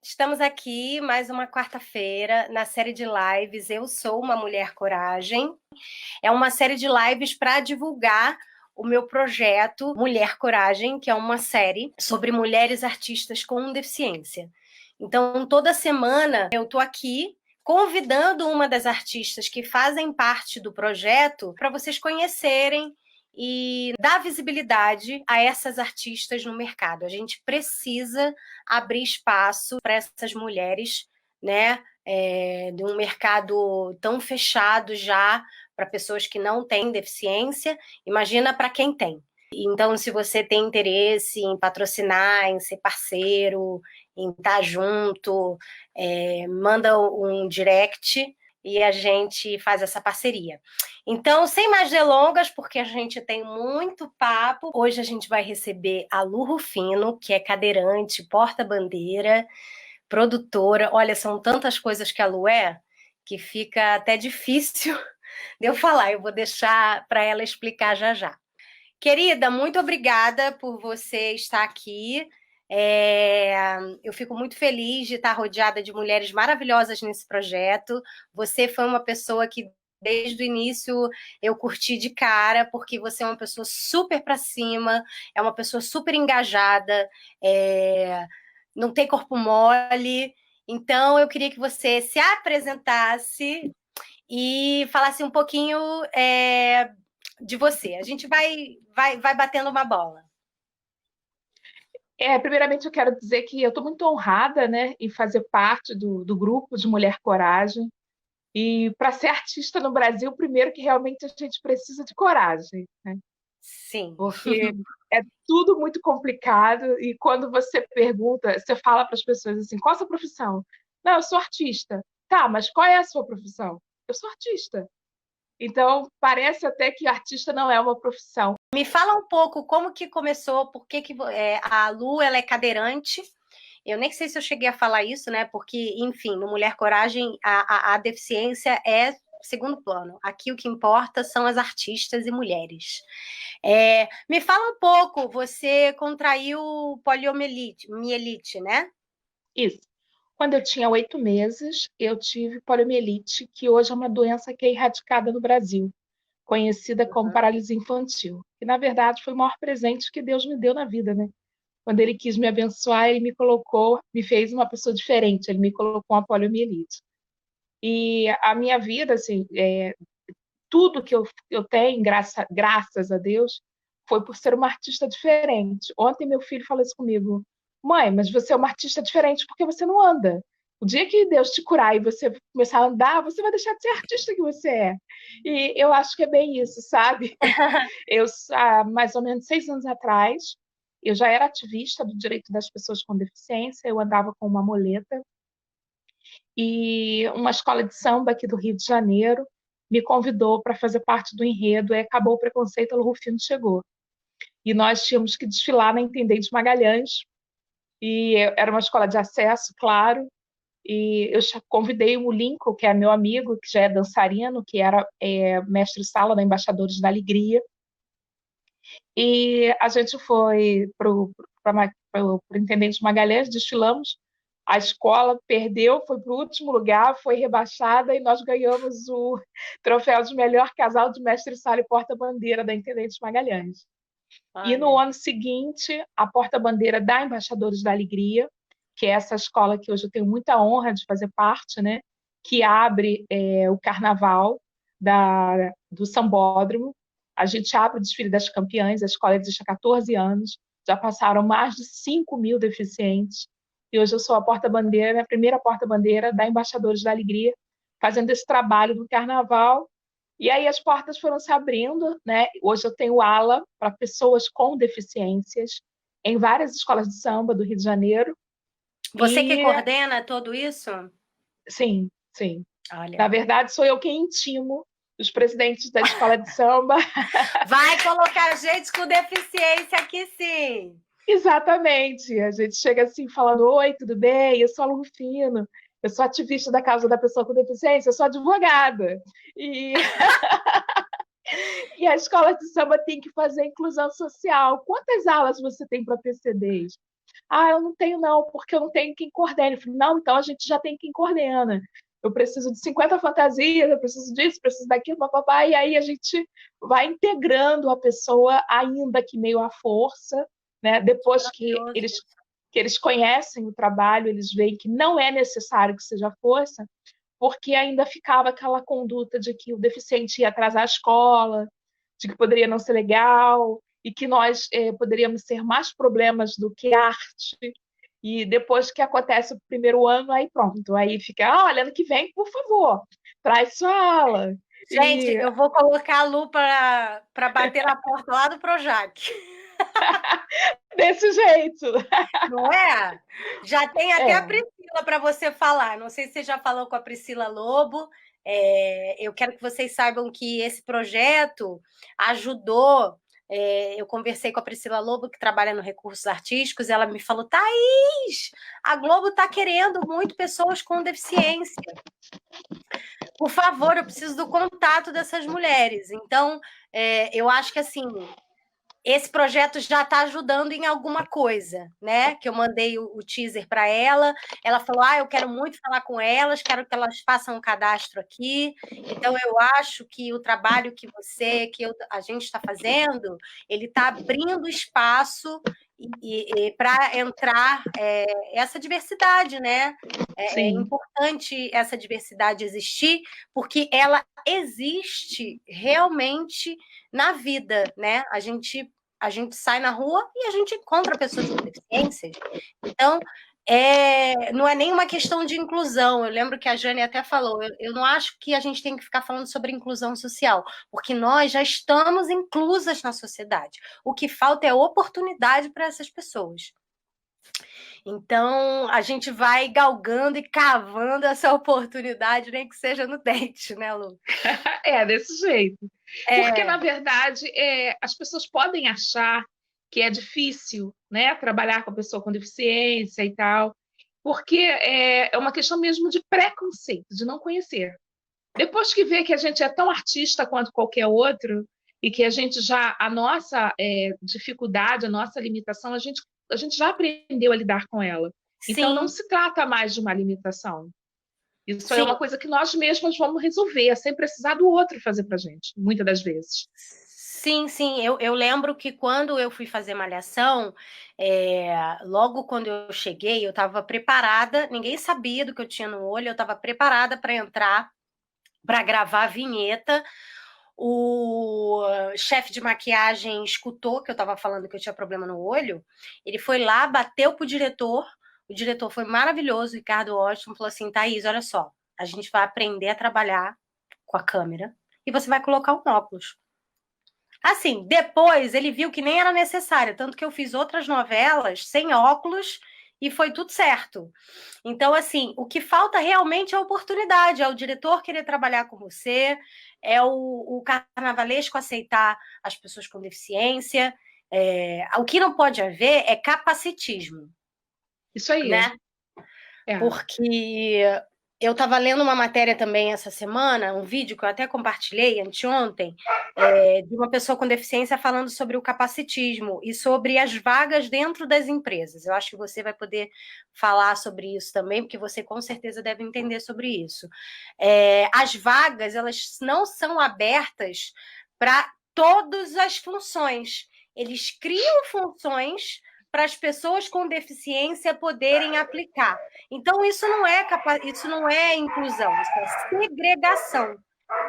Estamos aqui mais uma quarta-feira na série de lives Eu Sou uma Mulher Coragem. É uma série de lives para divulgar o meu projeto Mulher Coragem, que é uma série sobre mulheres artistas com deficiência. Então, toda semana eu estou aqui convidando uma das artistas que fazem parte do projeto para vocês conhecerem e dar visibilidade a essas artistas no mercado. A gente precisa abrir espaço para essas mulheres, né? De um mercado tão fechado já para pessoas que não têm deficiência, imagina para quem tem. Então, se você tem interesse em patrocinar, em ser parceiro, em estar junto, manda um direct e a gente faz essa parceria. Então, sem mais delongas, porque a gente tem muito papo, hoje a gente vai receber a Lu Rufino, que é cadeirante, porta-bandeira, produtora. Olha, são tantas coisas que a Lu é, que fica até difícil de eu falar. Eu vou deixar para ela explicar já já. Querida, muito obrigada por você estar aqui. Eu fico muito feliz de estar rodeada de mulheres maravilhosas nesse projeto. Você foi uma pessoa que, desde o início, eu curti de cara, porque você é uma pessoa super para cima, é uma pessoa super engajada, não tem corpo mole. Então, eu queria que você se apresentasse e falasse um pouquinho de você. A gente vai batendo uma bola. Primeiramente, eu quero dizer que eu estou muito honrada, né, em fazer parte do grupo de Mulher Coragem. E para ser artista no Brasil, primeiro que realmente a gente precisa de coragem, né? Sim. Porque é tudo muito complicado. E quando você pergunta, você fala para as pessoas assim: qual a sua profissão? Não, eu sou artista. Tá, mas qual é a sua profissão? Eu sou artista. Então, parece até que artista não é uma profissão. Me fala um pouco como que começou, por que a Lu ela é cadeirante. Eu nem sei se eu cheguei a falar isso, né? Porque, enfim, no Mulher Coragem, a deficiência é segundo plano. Aqui o que importa são as artistas e mulheres. Me fala um pouco, você contraiu poliomielite, né? Isso. Quando eu tinha 8 meses, eu tive poliomielite, que hoje é uma doença que é erradicada no Brasil, conhecida como Uhum. paralisia infantil. Que, na verdade, foi o maior presente que Deus me deu na vida, né? Quando Ele quis me abençoar, Ele me colocou, me fez uma pessoa diferente, Ele me colocou uma poliomielite. E a minha vida, assim, tudo que eu tenho, graças a Deus, foi por ser uma artista diferente. Ontem meu filho falou isso comigo: mãe, mas você é uma artista diferente porque você não anda. O dia que Deus te curar e você começar a andar, você vai deixar de ser a artista que você é. E eu acho que é bem isso, sabe? Há mais ou menos 6 anos atrás, eu já era ativista do direito das pessoas com deficiência, eu andava com uma muleta, e uma escola de samba aqui do Rio de Janeiro me convidou para fazer parte do enredo, e acabou o preconceito, o Rufino chegou. E nós tínhamos que desfilar na Intendente Magalhães, e era uma escola de acesso, claro, e eu convidei o Lincoln, que é meu amigo, que já é dançarino, que era mestre-sala da Embaixadores da Alegria, e a gente foi para o Intendente Magalhães, desfilamos, a escola perdeu, foi para o último lugar, foi rebaixada e nós ganhamos o troféu de melhor casal de mestre-sala e porta-bandeira da Intendente Magalhães. E no Olha. ano seguinte, a porta-bandeira da Embaixadores da Alegria, que é essa escola que hoje eu tenho muita honra de fazer parte, né, que abre o carnaval do Sambódromo. A gente abre o desfile das campeãs, a escola existe há 14 anos, já passaram mais de 5 mil deficientes, e hoje eu sou a porta-bandeira, a primeira porta-bandeira da Embaixadores da Alegria, fazendo esse trabalho do carnaval. E aí as portas foram se abrindo, né? Hoje eu tenho ala para pessoas com deficiências em várias escolas de samba do Rio de Janeiro. Você que E coordena tudo isso? sim, sim. Na Olha. verdade, sou eu quem intimo os presidentes da escola de samba. Vai colocar gente com deficiência aqui, sim. Exatamente. A gente chega assim falando: oi, tudo bem? Eu sou a Lu Rufino, eu sou ativista da causa da pessoa com deficiência, eu sou advogada. E E a escola de samba tem que fazer inclusão social. Quantas aulas você tem para PCDs? Ah, eu não tenho não, porque eu não tenho quem coordene. Eu falei, não, então a gente já tem quem coordena. Eu preciso de 50 fantasias, eu preciso disso, preciso daquilo, papapá. E aí a gente vai integrando a pessoa, ainda que meio à força, né? Depois Maravilhoso isso. que eles conhecem o trabalho, eles veem que não é necessário que seja força, porque ainda ficava aquela conduta de que o deficiente ia atrasar a escola, de que poderia não ser legal, e que nós poderíamos ser mais problemas do que arte. E depois que acontece o primeiro ano, aí pronto, aí fica, ah, olha, ano que vem, por favor, traz sua aula. Gente, E eu vou colocar a Lu para bater na porta lá do Projac. desse jeito. Não é? Já tem até a É, Priscila para você falar. Não sei se você já falou com a Priscila Lobo. Eu quero que vocês saibam que esse projeto ajudou. Eu conversei com a Priscila Lobo, que trabalha no Recursos Artísticos, e ela me falou: Thaís, a Globo está querendo muito pessoas com deficiência. Por favor, eu preciso do contato dessas mulheres. Então, eu acho que assim, esse projeto já está ajudando em alguma coisa, né? Que eu mandei o teaser para ela. Ela falou: eu quero muito falar com elas, quero que elas façam um cadastro aqui. Então, eu acho que o trabalho que a gente está fazendo, ele está abrindo espaço para entrar essa diversidade, né? É sim, importante essa diversidade existir, porque ela existe realmente na vida, né? A gente sai na rua e a gente encontra pessoas com deficiências. Então, não é nenhuma questão de inclusão. Eu lembro que a Jane até falou, eu não acho que a gente tem que ficar falando sobre inclusão social, porque nós já estamos inclusas na sociedade. O que falta é oportunidade para essas pessoas. Então, a gente vai galgando e cavando essa oportunidade, nem que seja no dente, né, Lu? é desse jeito. Porque, na É, verdade, as pessoas podem achar que é difícil, né, trabalhar com a pessoa com deficiência e tal, porque é uma questão mesmo de preconceito, de não conhecer. Depois que vê que a gente é tão artista quanto qualquer outro, e que a gente já, a nossa dificuldade, a nossa limitação, a gente já aprendeu a lidar com ela. Então, não sim, se trata mais de uma limitação. Isso é sim. uma coisa que nós mesmos vamos resolver, sem precisar do outro fazer para a gente, muitas das vezes. Sim, sim, eu lembro que quando eu fui fazer malhação, logo quando eu cheguei, eu estava preparada, ninguém sabia do que eu tinha no olho, eu estava preparada para entrar, para gravar a vinheta. O chefe de maquiagem escutou que eu estava falando que eu tinha problema no olho, ele foi lá, bateu pro diretor, o diretor foi maravilhoso, o Ricardo Washington, falou assim: Thaís, olha só, a gente vai aprender a trabalhar com a câmera e você vai colocar um óculos. Assim, depois ele viu que nem era necessário, tanto que eu fiz outras novelas sem óculos e foi tudo certo. Então, assim, o que falta realmente é a oportunidade, é o diretor querer trabalhar com você, é o carnavalesco aceitar as pessoas com deficiência. O que não pode haver é capacitismo, Isso aí. né? É. Porque eu estava lendo uma matéria também essa semana, um vídeo que eu até compartilhei anteontem, de uma pessoa com deficiência falando sobre o capacitismo e sobre as vagas dentro das empresas. Eu acho que você vai poder falar sobre isso também, porque você com certeza deve entender sobre isso. As vagas, elas não são abertas para todas as funções. Eles criam funções para as pessoas com deficiência poderem aplicar. Então, isso não é inclusão, isso é segregação.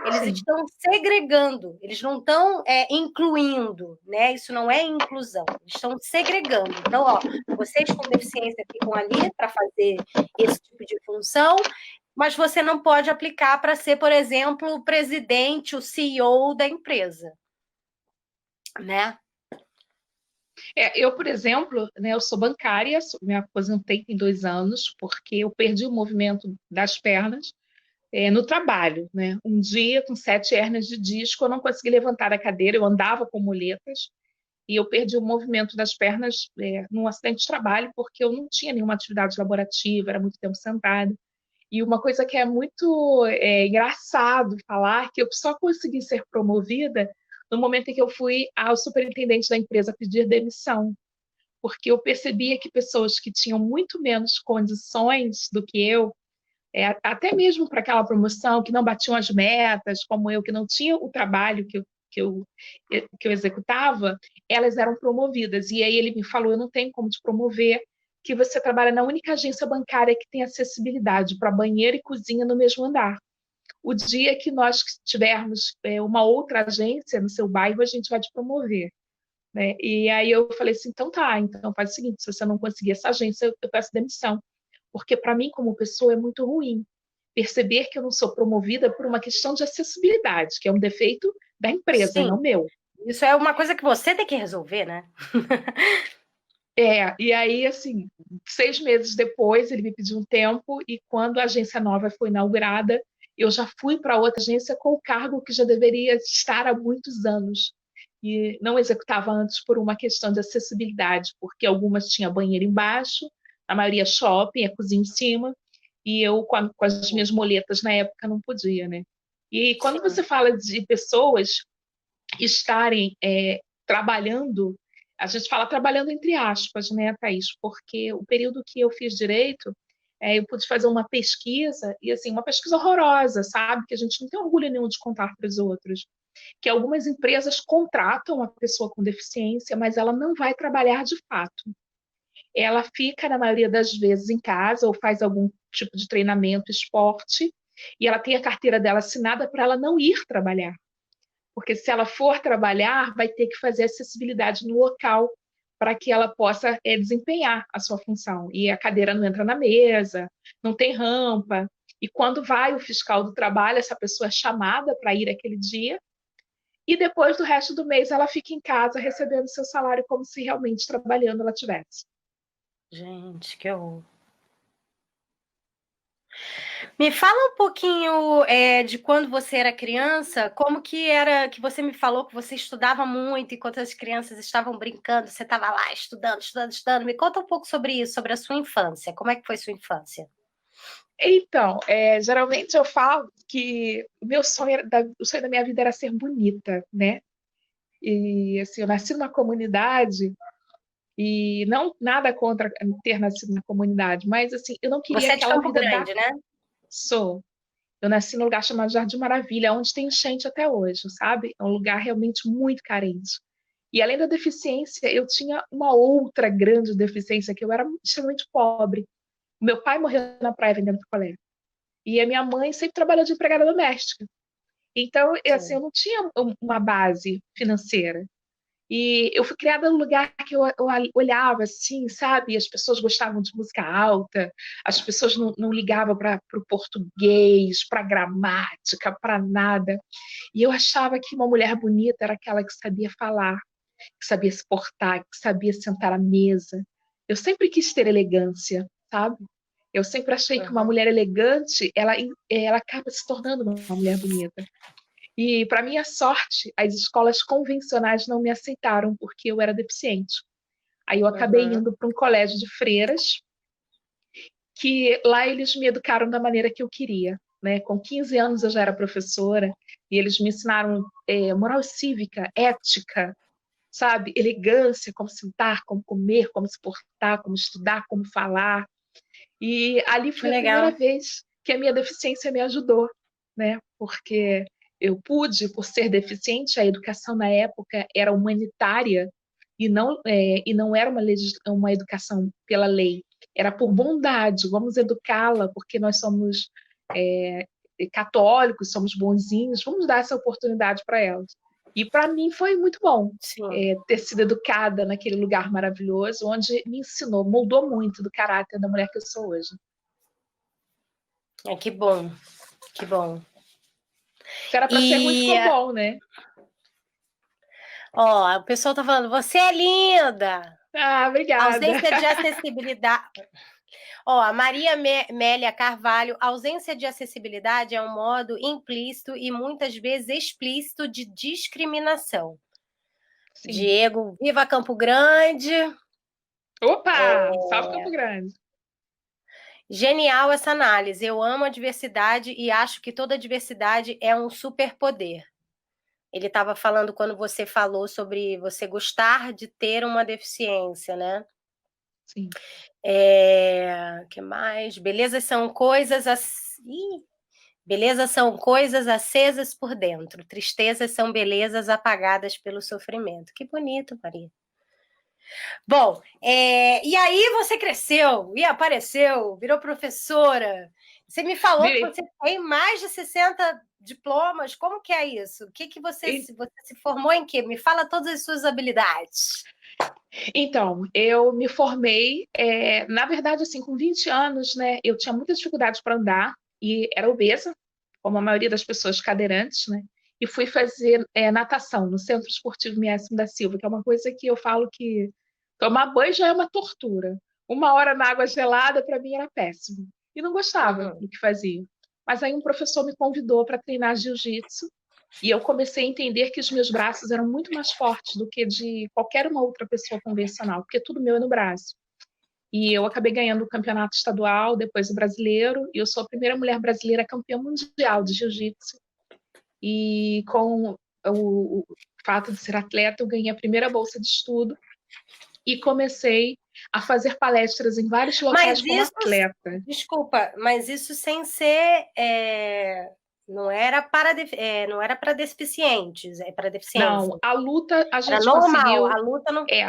Eles Sim. estão segregando, eles não estão incluindo, né? Isso não é inclusão, eles estão segregando. Então, ó, vocês com deficiência ficam ali para fazer esse tipo de função, mas você não pode aplicar para ser, por exemplo, o presidente, o CEO da empresa, né? Eu, por exemplo, né, eu sou bancária, me aposentei tem 2 anos, porque eu perdi o movimento das pernas no trabalho, né? Um dia, com 7 hérnias de disco, eu não consegui levantar a cadeira, eu andava com muletas, e eu perdi o movimento das pernas num acidente de trabalho, porque eu não tinha nenhuma atividade laborativa, era muito tempo sentada. E uma coisa que é muito engraçado falar, que eu só consegui ser promovida no momento em que eu fui ao superintendente da empresa pedir demissão, porque eu percebia que pessoas que tinham muito menos condições do que eu, até mesmo para aquela promoção, que não batiam as metas, como eu, que não tinha o trabalho que eu, que eu executava, elas eram promovidas. E aí ele me falou: eu não tenho como te promover, que você trabalha na única agência bancária que tem acessibilidade para banheiro e cozinha no mesmo andar. O dia que nós tivermos uma outra agência no seu bairro, a gente vai te promover. Né? E aí eu falei assim, então tá, então faz o seguinte, se você não conseguir essa agência, eu peço demissão. Porque para mim, como pessoa, é muito ruim perceber que eu não sou promovida por uma questão de acessibilidade, que é um defeito da empresa e Sim, não meu. isso é uma coisa que você tem que resolver, né? E aí, assim, 6 meses depois, ele me pediu um tempo, e quando a agência nova foi inaugurada, eu já fui para outra agência com o cargo que já deveria estar há muitos anos. E não executava antes por uma questão de acessibilidade, porque algumas tinham banheiro embaixo, a maioria shopping, a cozinha em cima, e eu, com as minhas moletas na época, não podia, né? E quando Sim. você fala de pessoas estarem trabalhando, a gente fala trabalhando entre aspas, né, Thaís? Porque o período que eu fiz direito, eu pude fazer uma pesquisa, e assim, uma pesquisa horrorosa, sabe? Que a gente não tem orgulho nenhum de contar para os outros. Que algumas empresas contratam uma pessoa com deficiência, mas ela não vai trabalhar de fato. Ela fica, na maioria das vezes, em casa ou faz algum tipo de treinamento, esporte, e ela tem a carteira dela assinada para ela não ir trabalhar. Porque se ela for trabalhar, vai ter que fazer acessibilidade no local para que ela possa desempenhar a sua função. E a cadeira não entra na mesa, não tem rampa. E quando vai o fiscal do trabalho, essa pessoa é chamada para ir aquele dia, e depois do resto do mês ela fica em casa recebendo seu salário como se realmente trabalhando ela tivesse. Gente, que horror. Me fala um pouquinho de quando você era criança, como que era que você me falou que você estudava muito enquanto as crianças estavam brincando, você estava lá estudando, estudando, estudando. Me conta um pouco sobre isso, sobre a sua infância. Como é que foi sua infância? Então, geralmente eu falo que o meu sonho, o sonho da minha vida era ser bonita, né? E assim, eu nasci numa comunidade e não nada contra ter nascido na comunidade, mas assim, eu não queria Você é de aquela Campo vida da Grande, né? sou. Eu nasci num lugar chamado Jardim Maravilha, onde tem enchente até hoje, sabe? É um lugar realmente muito carente. E além da deficiência, eu tinha uma outra grande deficiência, que eu era extremamente pobre. O meu pai morreu na praia vendendo picolé. E a minha mãe sempre trabalhou de empregada doméstica. Então, assim, eu Sim. não tinha uma base financeira. E eu fui criada num lugar que eu olhava assim, sabe? As pessoas gostavam de música alta, as pessoas não ligavam para o português, para gramática, para nada. E eu achava que uma mulher bonita era aquela que sabia falar, que sabia se portar, que sabia sentar à mesa. Eu sempre quis ter elegância, sabe? Eu sempre achei que uma Uhum. mulher elegante, ela acaba se tornando uma mulher bonita. E, para minha sorte, as escolas convencionais não me aceitaram porque eu era deficiente. Aí eu acabei Uhum. indo para um colégio de freiras, que lá eles me educaram da maneira que eu queria. Né? Com 15 anos eu já era professora e eles me ensinaram moral cívica, ética, sabe? Elegância, como sentar, como comer, como se portar, como estudar, como falar. E ali Que foi a primeira legal. vez que a minha deficiência me ajudou, né? Porque eu pude, por ser deficiente, a educação na época era humanitária e não era uma educação pela lei, era por bondade. Vamos educá-la porque nós somos é, católicos, somos bonzinhos, vamos dar essa oportunidade para elas. E para mim foi muito bom Sim. ter sido educada naquele lugar maravilhoso, onde me ensinou, moldou muito do caráter da mulher que eu sou hoje. Que bom, que bom. Se era para ser ruim, E, ficou bom, né? ó, o pessoal tá falando, você é linda! Ah, obrigada. Ausência de acessibilidade. Ó, a Maria Mélia Carvalho, ausência de acessibilidade é um modo implícito e muitas vezes explícito de discriminação. Sim. Diego, viva Campo Grande! Opa! Salve Campo Grande. Genial essa análise. Eu amo a diversidade e acho que toda diversidade é um superpoder. Ele estava falando quando você falou sobre você gostar de ter uma deficiência, né? Sim. Que mais? Belezas são coisas acesas por dentro. Tristezas são belezas apagadas pelo sofrimento. Que bonito, Maria. Bom, e aí você cresceu e apareceu, virou professora. Você me falou que Virei. você tem mais de 60 diplomas. Como que é isso? O que que você se formou em quê? Me fala todas as suas habilidades. Então, eu me formei, na verdade, assim, com 20 anos, né? Eu tinha muita dificuldade para andar e era obesa, como a maioria das pessoas cadeirantes, né? E fui fazer natação no Centro Esportivo Miécio da Silva, que é uma coisa que eu falo que tomar banho já é uma tortura. 1 hora na água gelada, para mim, era péssimo. E não gostava Uhum. do que fazia. Mas aí um professor me convidou para treinar jiu-jitsu e eu comecei a entender que os meus braços eram muito mais fortes do que de qualquer uma outra pessoa convencional, porque tudo meu é no braço. E eu acabei ganhando o campeonato estadual, depois o brasileiro, e eu sou a primeira mulher brasileira campeã mundial de jiu-jitsu. E com o fato de ser atleta, eu ganhei a primeira bolsa de estudo e comecei a fazer palestras em vários locais Mas como isso, atleta. desculpa, mas isso sem ser, não era não era para deficientes, é para Não, deficiência. a luta a Era gente normal, conseguiu a luta não. É,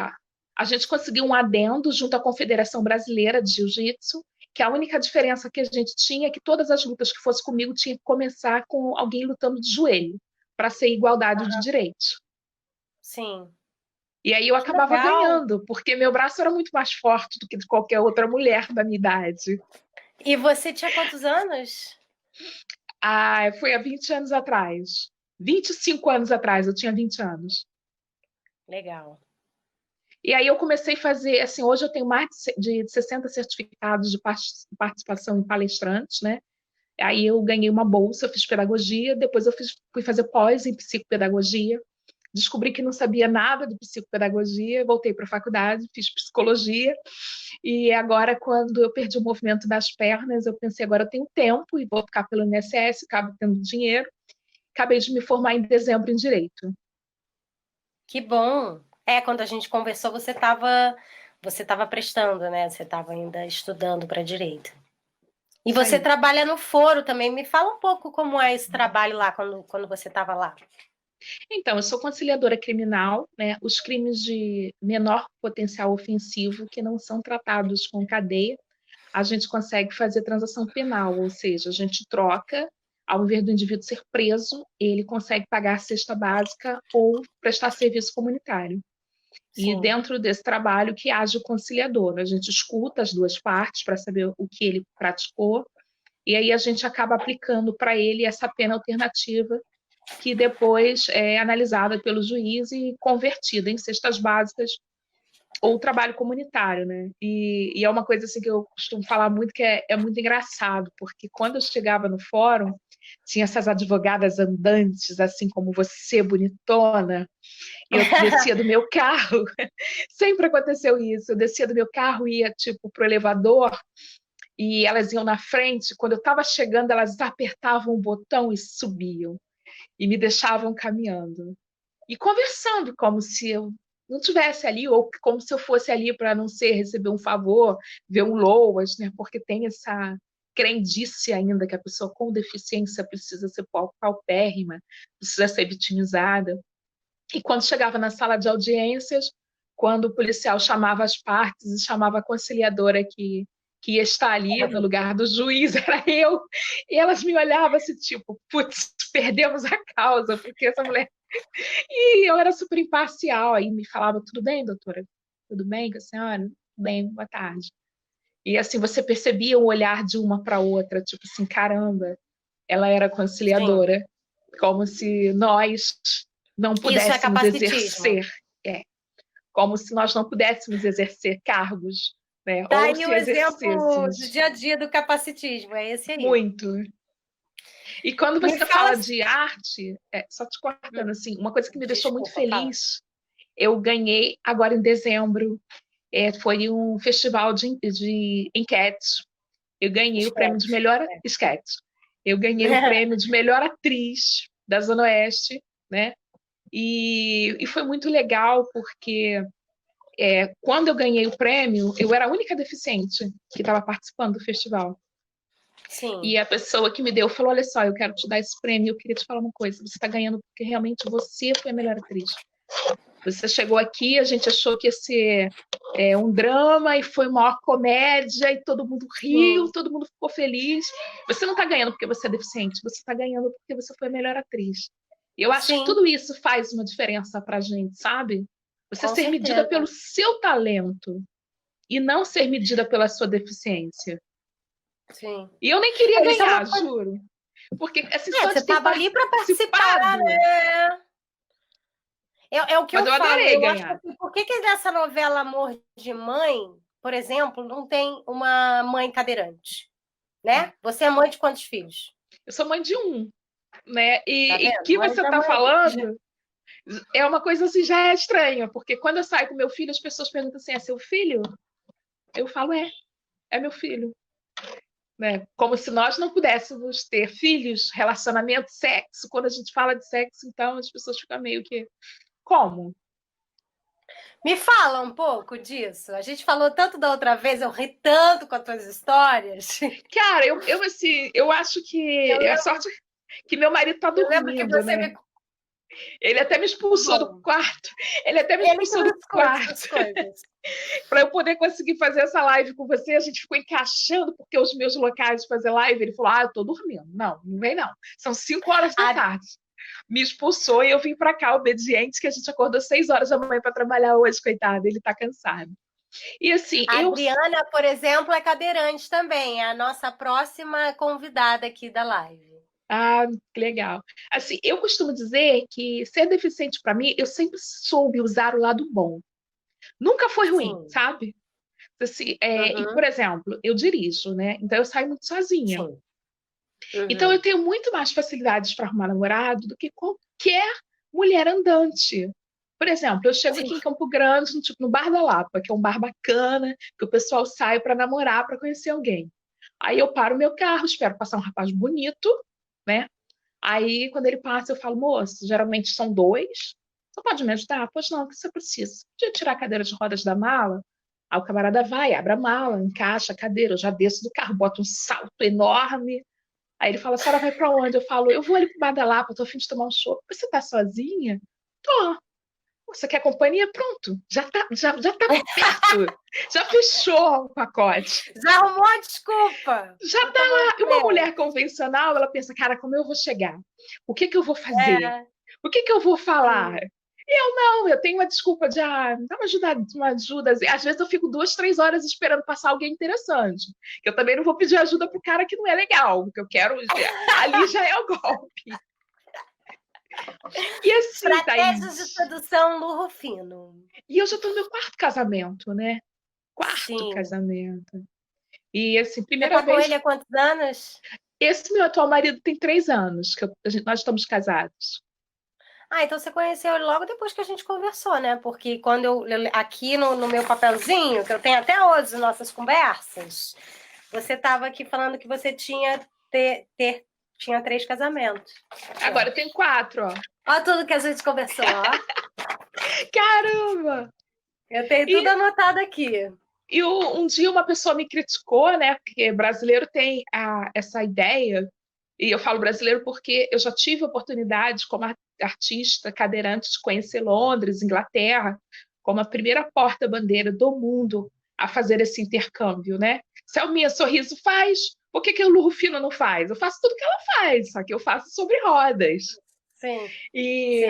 a gente conseguiu um adendo junto à Confederação Brasileira de Jiu-Jitsu, que a única diferença que a gente tinha é que todas as lutas que fosse comigo tinha que começar com alguém lutando de joelho, para ser igualdade de direitos. Sim, E aí eu que acabava legal. ganhando, porque meu braço era muito mais forte do que de qualquer outra mulher da minha idade. E você tinha quantos anos? Ah, foi há 20 anos atrás. 25 anos atrás, eu tinha 20 anos. Legal. E aí eu comecei a fazer, assim, hoje eu tenho mais de 60 certificados de participação em palestrantes, né? Aí eu ganhei uma bolsa, eu fiz pedagogia, depois fui fazer pós em psicopedagogia, descobri que não sabia nada de psicopedagogia, voltei para a faculdade, fiz psicologia, e agora, quando eu perdi o movimento das pernas, eu pensei, agora eu tenho tempo e vou ficar pelo INSS, acabo tendo dinheiro, acabei de me formar em dezembro em Direito. Que bom. Quando a gente conversou, você estava prestando, né? Você estava ainda estudando para direito. E Isso você aí. trabalha no foro também. Me fala um pouco como é esse trabalho lá quando você estava lá. Então, eu sou conciliadora criminal, né? Os crimes de menor potencial ofensivo que não são tratados com cadeia, a gente consegue fazer transação penal, ou seja, a gente troca, ao invés do indivíduo ser preso, ele consegue pagar a cesta básica ou prestar serviço comunitário. E Sim. dentro desse trabalho que age o conciliador, a gente escuta as duas partes para saber o que ele praticou, e aí a gente acaba aplicando para ele essa pena alternativa que depois é analisada pelo juiz e convertida em cestas básicas ou trabalho comunitário, né? E é uma coisa assim que eu costumo falar muito que é muito engraçado, porque quando eu chegava no fórum, tinha essas advogadas andantes, assim como você, bonitona, e eu descia do meu carro, sempre aconteceu isso, eu descia do meu carro e ia, tipo, pro elevador, e elas iam na frente, quando eu estava chegando, elas apertavam o botão e subiam, e me deixavam caminhando. E conversando, como se eu não tivesse ali, ou como se eu fosse ali para não ser receber um favor, ver um loas, né? Porque tem essa crendice ainda que a pessoa com deficiência precisa ser paupérrima, precisa ser vitimizada. E quando chegava na sala de audiências, quando o policial chamava as partes e chamava a conciliadora que ia estar ali no lugar do juiz, era eu, e elas me olhavam assim, tipo, putz, perdemos a causa, porque essa mulher e eu era super imparcial, aí me falava, tudo bem, doutora? Tudo bem com a senhora? Tudo bem, boa tarde. E assim, você percebia o olhar de uma para outra, tipo assim, caramba, ela era Sim. conciliadora, como se nós não Isso é pudéssemos capacitismo. exercer, como se nós não pudéssemos exercer cargos, né? Tá Ou aí se o exemplo do exercêssemos dia a dia do capacitismo, é esse aí. muito. E quando Me você fala. fala de arte, só te cortando assim, uma coisa que me deixou muito Desculpa, fala. feliz, eu ganhei agora em dezembro. Foi um festival de enquetes Eu ganhei o prêmio de Esquete. melhor esquete. Eu ganhei o prêmio de melhor atriz da Zona Oeste, né? E foi muito legal porque quando eu ganhei o prêmio, eu era a única deficiente que estava participando do festival. Sim. E a pessoa que me deu falou: olha só, eu quero te dar esse prêmio, eu queria te falar uma coisa, você está ganhando porque realmente você foi a melhor atriz. Você chegou aqui, a gente achou que ia ser um drama e foi uma maior comédia e todo mundo riu, todo mundo ficou feliz. Você não está ganhando porque você é deficiente, você está ganhando porque você foi a melhor atriz. E eu acho que tudo isso faz uma diferença pra gente, sabe? Você ser medida pelo seu talento e não ser medida pela sua deficiência. Sim. E eu nem queria ganhar, juro. Porque essa história você estava ali para participar, né? É o que mas eu falo. adorei Eu ganhar. acho que, por que nessa novela Amor de Mãe, por exemplo, não tem uma mãe cadeirante? Né? Você é mãe de quantos filhos? Eu sou mãe de um, né? E Tá o que você está falando é uma coisa assim, já é estranha, porque quando eu saio com meu filho, as pessoas perguntam assim: é seu filho? Eu falo: é meu filho. Né? Como se nós não pudéssemos ter filhos, relacionamento, sexo. Quando a gente fala de sexo, então as pessoas ficam meio que... Como? Me fala um pouco disso. A gente falou tanto da outra vez, eu ri tanto com as tuas histórias. Cara, eu acho que a sorte que meu marido tá dormindo, eu lembro que você né? Ele até me expulsou do quarto. Ele até me expulsou do quarto. Para eu poder conseguir fazer essa live com você, a gente ficou encaixando, porque os meus locais de fazer live, ele falou: eu tô dormindo. Não vem não. São 5 horas da tarde. Me expulsou e eu vim para cá, obediente, que a gente acordou 6 horas da manhã para trabalhar hoje, coitado. Ele tá cansado. E assim, a Adriana, por exemplo, é cadeirante também. É a nossa próxima convidada aqui da live. Ah, que legal. Assim, eu costumo dizer que ser deficiente para mim, eu sempre soube usar o lado bom. Nunca foi ruim, sabe? Assim, E, por exemplo, eu dirijo, né? Então eu saio muito sozinha. Então eu tenho muito mais facilidades para arrumar namorado do que qualquer mulher andante. Por exemplo, eu chego aqui em Campo Grande, no Bar da Lapa, que é um bar bacana, que o pessoal sai para namorar, para conhecer alguém. Aí eu paro o meu carro, espero passar um rapaz bonito, né? Aí, quando ele passa, eu falo: moço, geralmente são 2. Você pode me ajudar? Pois não, o que você precisa? Podia tirar a cadeira de rodas da mala? Aí o camarada vai, abre a mala, encaixa a cadeira, eu já desço do carro, boto um salto enorme. Aí ele fala: a senhora vai para onde? Eu falo: eu vou ali pro Bar da Lapa, tô a fim de tomar um chopp. Você tá sozinha? Tô. Você quer companhia? Pronto, já tá perto. Já fechou o pacote. Já arrumou a desculpa. Já tá lá. E uma mulher convencional, ela pensa: cara, como eu vou chegar? O que eu vou fazer? O que eu vou falar? E eu tenho uma desculpa de, dá uma ajuda. Às vezes eu fico 2, 3 horas esperando passar alguém interessante. Eu também não vou pedir ajuda pro cara que não é legal, porque eu quero, ali já é o golpe. E assim, estratégias de sedução no Rufino. E eu já tô no meu 4º casamento, né? 4º casamento. E assim, primeira vez... Você tá com ele há quantos anos? Esse meu atual marido tem 3 anos, que nós estamos casados. Então você conheceu ele logo depois que a gente conversou, né? Porque quando eu aqui no meu papelzinho, que eu tenho até hoje nossas conversas, você estava aqui falando que você tinha tinha 3 casamentos. Agora eu tenho 4, ó. Olha tudo que a gente conversou, ó. Caramba! Eu tenho tudo anotado aqui. E um dia uma pessoa me criticou, né? Porque brasileiro tem essa ideia, e eu falo brasileiro porque eu já tive oportunidade como artista cadeirante de conhecer Londres, Inglaterra, como a primeira porta-bandeira do mundo a fazer esse intercâmbio, né? Se a Minha Sorriso faz, por que o Rufino não faz? Eu faço tudo que ela faz, só que eu faço sobre rodas. Sim. E,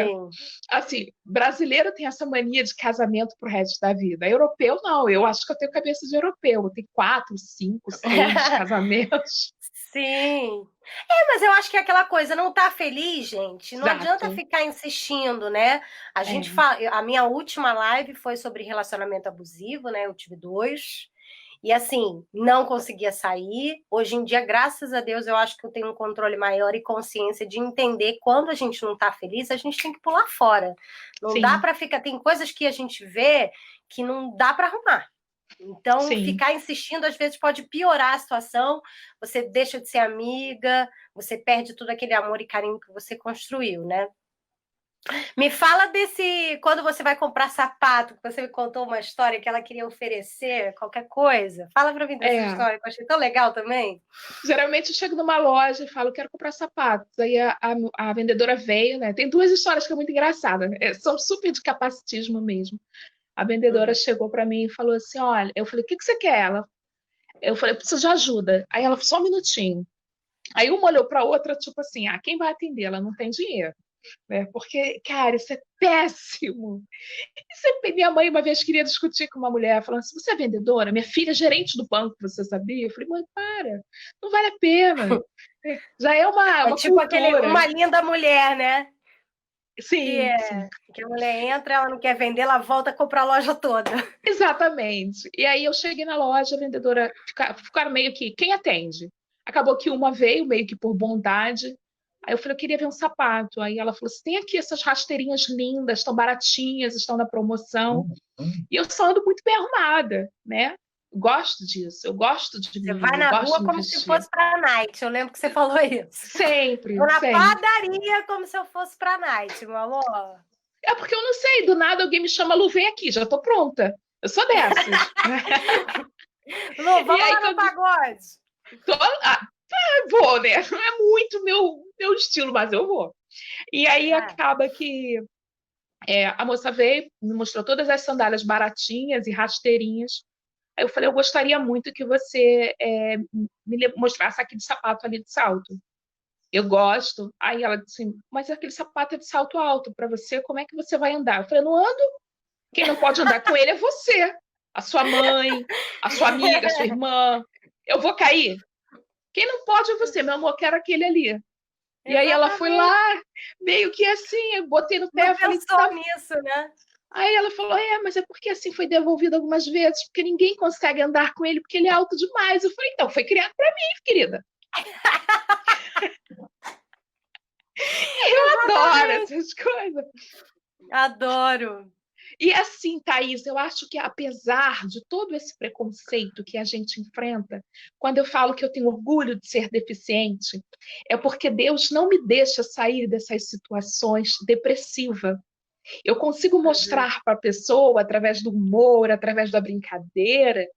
assim, brasileiro tem essa mania de casamento pro resto da vida. Europeu, não. Eu acho que eu tenho cabeça de europeu. Eu tenho 4, 5, 6 casamentos. Sim. Mas eu acho que é aquela coisa, não tá feliz, gente, não adianta ficar insistindo, né? A gente fala, a minha última live foi sobre relacionamento abusivo, né? Eu tive 2. E assim, não conseguia sair. Hoje em dia, graças a Deus, eu acho que eu tenho um controle maior e consciência de entender quando a gente não tá feliz, a gente tem que pular fora. Não dá para ficar. Tem coisas que a gente vê que não dá para arrumar. Então, Sim. ficar insistindo, às vezes, pode piorar a situação, você deixa de ser amiga, você perde todo aquele amor e carinho que você construiu, né? Me fala desse, quando você vai comprar sapato, que você me contou uma história que ela queria oferecer, qualquer coisa. Fala pra mim dessa É, história, que eu achei tão legal também. geralmente eu chego numa loja e falo, quero comprar sapatos. Aí a vendedora veio, né? Tem duas histórias que é muito engraçada, né? São super de capacitismo mesmo. A vendedora Uhum. chegou para mim e falou assim: Olha, eu falei, o que que você quer? Eu falei, eu preciso de ajuda. Aí ela, só um minutinho. Aí uma olhou para a outra, tipo assim: Ah, quem vai atender? Ela não tem dinheiro, né? Porque, cara, isso é péssimo. Minha mãe uma vez queria discutir com uma mulher, falando assim: Você é vendedora? Minha filha é gerente do banco, você sabia? Eu falei, mãe, para, não vale a pena. Já é É uma tipo aquele cultura. Uma Linda Mulher, né? Que, Sim, sim, é, que a mulher entra, ela não quer vender, ela volta a comprar a loja toda. exatamente. E aí eu cheguei na loja, a vendedora ficaram meio que, quem atende? Acabou que uma veio, meio que por bondade. Aí eu falei, eu queria ver um sapato. Aí ela falou assim: tem aqui essas rasteirinhas lindas, estão baratinhas, estão na promoção. E eu só ando muito bem arrumada, né? Gosto disso, eu gosto de Você mim, vai eu na gosto rua de me como se vestir. fosse para night. Eu lembro que você falou isso. Vou Sempre, na sempre. padaria como se eu fosse para night, meu amor. É porque eu não sei, do nada alguém me chama, Lu, vem aqui, já tô pronta. Eu sou dessas. Lu, E vamos aí, lá no quando pagode. tô, vou, né? Não é muito meu estilo, mas eu vou. E aí É. acaba que a moça veio, me mostrou todas as sandálias baratinhas e rasteirinhas. Aí eu falei, eu gostaria muito que você mostrasse aquele sapato ali de salto. Eu gosto. Aí ela disse assim, mas aquele sapato é de salto alto para você, como é que você vai andar? Eu falei, não ando. Quem não pode andar com ele é você, a sua mãe, a sua amiga, a sua irmã. Eu vou cair? Quem não pode é você, meu amor, quero aquele ali. E aí ela foi Exatamente. lá, meio que assim, eu botei no pé, Não eu falei, pensou tá. nisso, né? Aí ela falou, mas é porque assim foi devolvido algumas vezes, porque ninguém consegue andar com ele, porque ele é alto demais. Eu falei, então, foi criado para mim, querida. Eu adoro Exatamente. essas coisas. Adoro. E assim, Thaís, eu acho que apesar de todo esse preconceito que a gente enfrenta, quando eu falo que eu tenho orgulho de ser deficiente, é porque Deus não me deixa sair dessas situações depressiva. Eu consigo Uhum. mostrar para a pessoa, através do humor, através da brincadeira,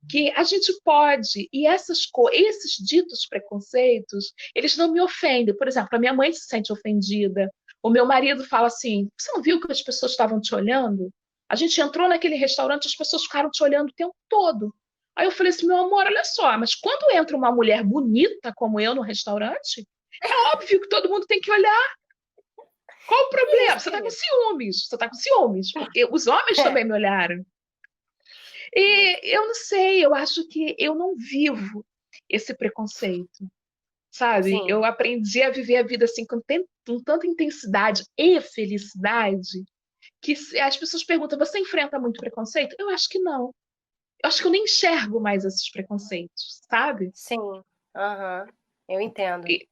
que a gente pode, e esses ditos preconceitos, eles não me ofendem. Por exemplo, a minha mãe se sente ofendida, o meu marido fala assim: você não viu que as pessoas estavam te olhando? A gente entrou naquele restaurante, as pessoas ficaram te olhando o tempo todo. Aí eu falei assim, meu amor, olha só, mas quando entra uma mulher bonita como eu no restaurante, é óbvio que todo mundo tem que olhar. Qual o Isso, problema? Você está com querido. ciúmes, você está com ciúmes, porque os homens É, também me olharam. isso. E eu não sei, eu acho que eu não vivo esse preconceito, sabe? Eu Sim. aprendi a viver a vida assim com tanta intensidade e felicidade que as pessoas perguntam: você enfrenta muito preconceito? Eu acho que não. Eu acho que eu nem enxergo mais esses preconceitos, sabe? Sim. Aham. Eu entendo. E,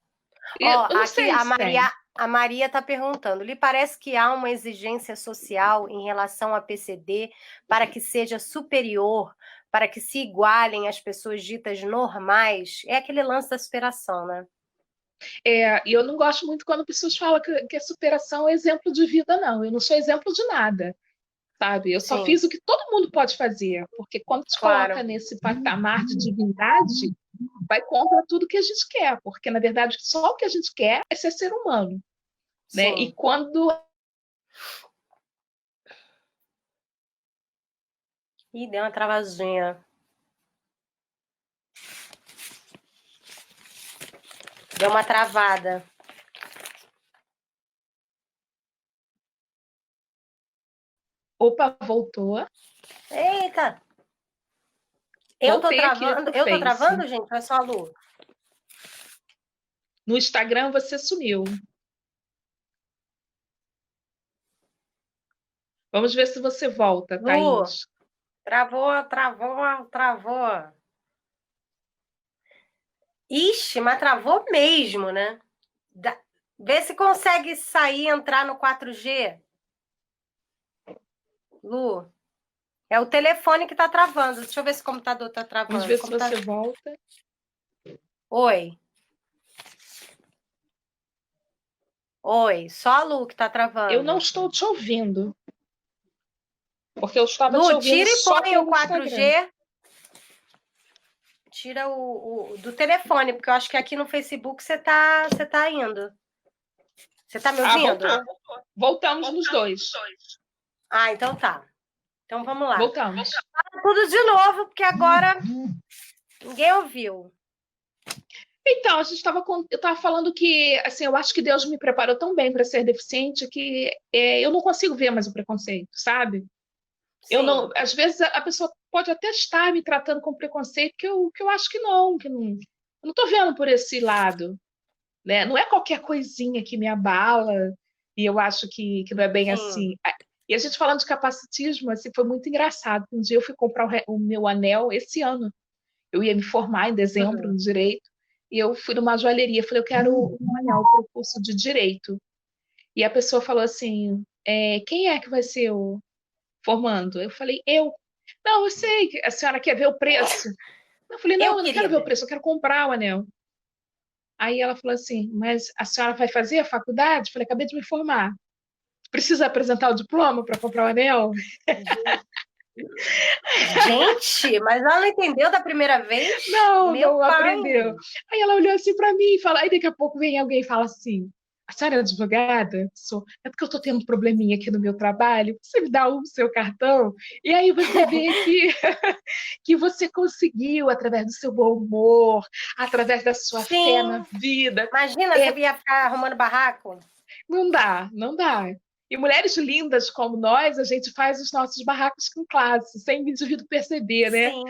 Ó, eu não aqui sei se tem. A Maria está perguntando: lhe parece que há uma exigência social em relação à PCD para que seja superior, para que se igualem às pessoas ditas normais? É aquele lance da superação, né? E eu não gosto muito quando pessoas falam que a superação é exemplo de vida, não. Eu não sou exemplo de nada, sabe? Eu só Sim, fiz o que todo mundo pode fazer, porque quando te coloca claro. nesse patamar de divindade, vai contra tudo que a gente quer, porque na verdade só o que a gente quer é ser ser humano, né? E Sim. quando Ih, deu uma travadinha. Deu uma travada. opa, voltou, Eita! voltei aqui pro Eu tô Face. travando, gente? Ou é só a Lu? No Instagram você sumiu. Vamos ver se você volta, Lu, Thaís. travou. Ixi, mas travou mesmo, né? Vê se consegue sair e entrar no 4G. Lu, É o telefone que tá travando. Deixa eu ver se o computador tá Vamos travando. ver se você volta. Oi. Oi, só a Lu que tá travando. Eu não estou te ouvindo. Porque eu estava te Lu, ouvindo tira e só põe o pelo Instagram. 4G. Tira do telefone, porque eu acho que aqui no Facebook você tá indo. Você tá me ouvindo? Voltou. Voltamos nos dois. Ah, então tá. Então vamos lá. Voltamos. Tudo de novo, porque agora ninguém ouviu. Então, eu estava falando que, assim, eu acho que Deus me preparou tão bem para ser deficiente que eu não consigo ver mais o preconceito, sabe? Eu não, Sim. às vezes a pessoa pode até estar me tratando com preconceito, que eu acho que não, eu não estou vendo por esse lado, né? Não é qualquer coisinha que me abala e eu acho que não é bem Sim. assim. E a gente falando de capacitismo, assim, foi muito engraçado. Um dia eu fui comprar o meu anel esse ano. Eu ia me formar em dezembro Uhum. no direito e eu fui numa joalheria, falei, eu quero um anel para o curso de direito. E a pessoa falou assim, quem é que vai ser o formando? Eu falei, eu. Não, eu sei que a senhora quer ver o preço. Eu falei, não, Eu eu não queria quero ver o ver. preço, eu quero comprar o anel. Aí ela falou assim, mas a senhora vai fazer a faculdade? Eu falei, acabei de me formar. Precisa apresentar o diploma para comprar o anel? Gente, mas ela não entendeu da primeira vez? Não, Meu não pai. aprendeu. Aí ela olhou assim para mim e fala, aí daqui a pouco vem alguém e fala assim, a senhora é advogada? Sou. É porque eu estou tendo um probleminha aqui no meu trabalho. Você me dá o seu cartão? E aí você vê que você conseguiu, através do seu bom humor, através da sua fé na Sim. vida. Imagina, você ia ficar arrumando barraco? Não dá, não dá. E mulheres lindas como nós, a gente faz os nossos barracos com classe, sem o indivíduo perceber, né? Sim.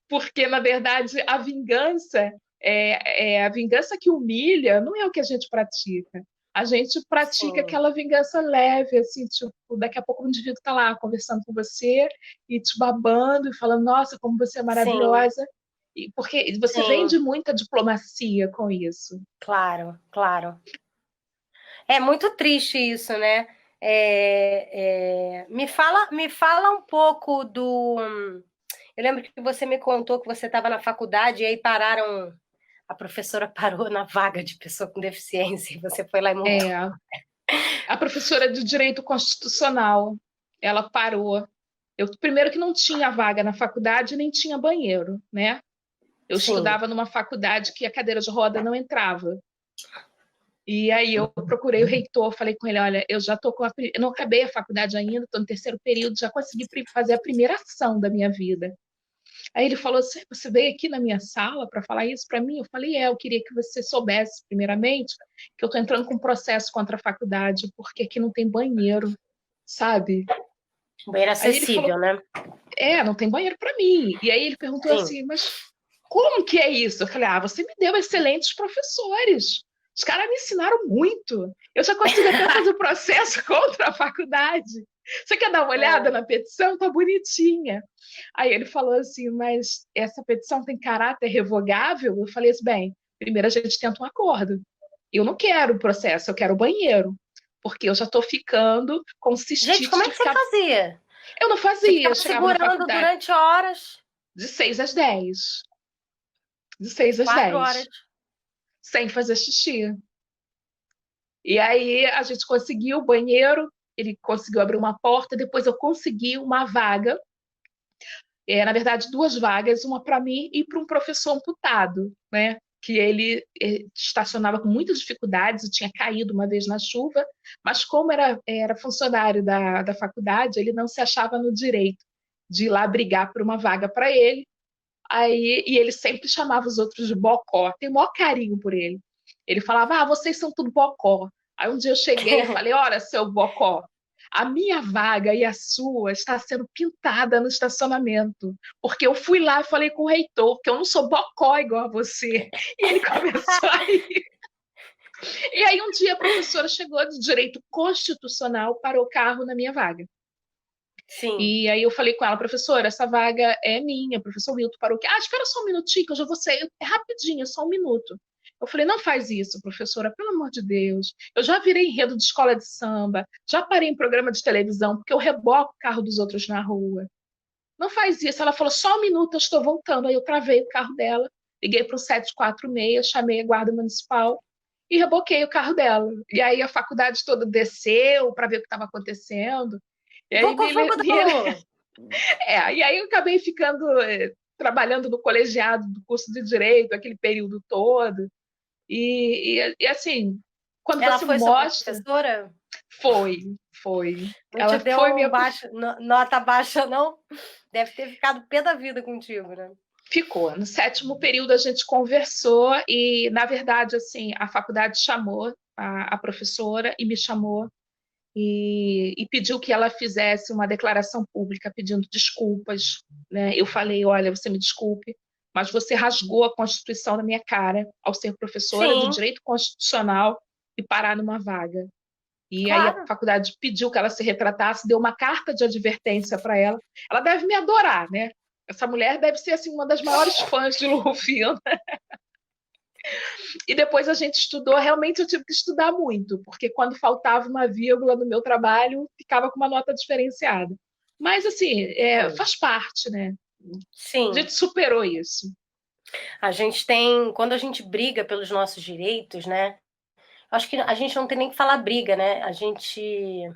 Porque, na verdade, a vingança que humilha não é o que a gente pratica. A gente pratica Sim. aquela vingança leve, assim, tipo, daqui a pouco o indivíduo está lá conversando com você e te babando e falando, nossa, como você é Sim. maravilhosa. Porque você Sim. vende muita diplomacia com isso. Claro, claro. É muito triste isso, né? Me fala um pouco do. Eu lembro que você me contou que você estava na faculdade e aí pararam. A professora parou na vaga de pessoa com deficiência e você foi lá e mudou. É, a professora de Direito Constitucional, ela parou. Eu, primeiro que não tinha vaga na faculdade, nem tinha banheiro, né? Eu Sim, estudava numa faculdade que a cadeira de roda não entrava. E aí eu procurei o reitor, falei com ele, olha, eu já tô eu não acabei a faculdade ainda, estou no terceiro período, já consegui fazer a primeira ação da minha vida. Aí ele falou assim, você veio aqui na minha sala para falar isso para mim? Eu falei, eu queria que você soubesse, primeiramente, que eu estou entrando com um processo contra a faculdade, porque aqui não tem banheiro, sabe? banheiro Aí ele falou, acessível, né? não tem banheiro para mim. E aí ele perguntou Sim, assim, mas como que é isso? Eu falei, você me deu excelentes professores. Os caras me ensinaram muito. Eu já consigo até fazer processo contra a faculdade. Você quer dar uma olhada é, na petição? Tá bonitinha. Aí ele falou assim, mas essa petição tem caráter revogável? Eu falei assim, bem, primeiro a gente tenta um acordo. Eu não quero o processo, eu quero o banheiro. Porque eu já estou ficando com gente, como cistite é de que você ficar. fazia? Eu não Você fazia, eu ficava chegava na segurando faculdade durante horas, de 6 às 10. De 6 às 4 horas. 10, sem fazer xixi. E aí a gente conseguiu o banheiro, ele conseguiu abrir uma porta, depois eu consegui uma vaga, na verdade duas vagas, uma para mim e para um professor amputado, né? Que ele estacionava com muitas dificuldades, tinha caído uma vez na chuva, mas como era funcionário da faculdade, ele não se achava no direito de ir lá brigar por uma vaga para ele. E ele sempre chamava os outros de bocó, tem o maior carinho por ele. Ele falava, vocês são tudo bocó. Aí um dia eu cheguei e falei, olha, seu bocó, a minha vaga e a sua está sendo pintada no estacionamento, porque eu fui lá e falei com o reitor que eu não sou bocó igual a você. E ele começou a rir. E aí um dia a professora chegou de direito constitucional, parou o carro na minha vaga. Sim. E aí eu falei com ela, professora, essa vaga é minha, professor Milton parou aqui. Espera só um minutinho que eu já vou sair. É rapidinho, é só um minuto. Eu falei, não faz isso, professora, pelo amor de Deus. Eu já virei enredo de escola de samba, já parei em programa de televisão, porque eu reboco o carro dos outros na rua. não faz isso. Ela falou, só um minuto, eu estou voltando. Aí eu travei o carro dela, liguei para o 746, chamei a guarda municipal e reboquei o carro dela. E aí a faculdade toda desceu para ver o que estava acontecendo. E aí Invocou fogo do amor. e aí eu acabei ficando trabalhando no colegiado do curso de Direito, aquele período todo. E assim, quando Ela você foi sua mostra... professora? Foi, foi. Não te Ela deu foi minha... nota baixa, não? Deve ter ficado pé da vida contigo, né? Ficou. No 7º período a gente conversou e, na verdade, assim, a faculdade chamou a professora e me chamou e pediu que ela fizesse uma declaração pública pedindo desculpas, né? Eu falei, olha, você me desculpe, mas você rasgou a Constituição na minha cara ao ser professora de Sim, Direito Constitucional e parar numa vaga. E aí a claro. faculdade pediu que ela se retratasse, deu uma carta de advertência para ela. Ela deve me adorar, né? Essa mulher deve ser assim uma das maiores fãs de Rufino. E depois a gente estudou, realmente eu tive que estudar muito, porque quando faltava uma vírgula no meu trabalho, ficava com uma nota diferenciada. Mas assim, faz parte, né? A Sim. gente superou isso. A gente tem, quando a gente briga pelos nossos direitos, né? Acho que a gente não tem nem que falar briga, né? A gente,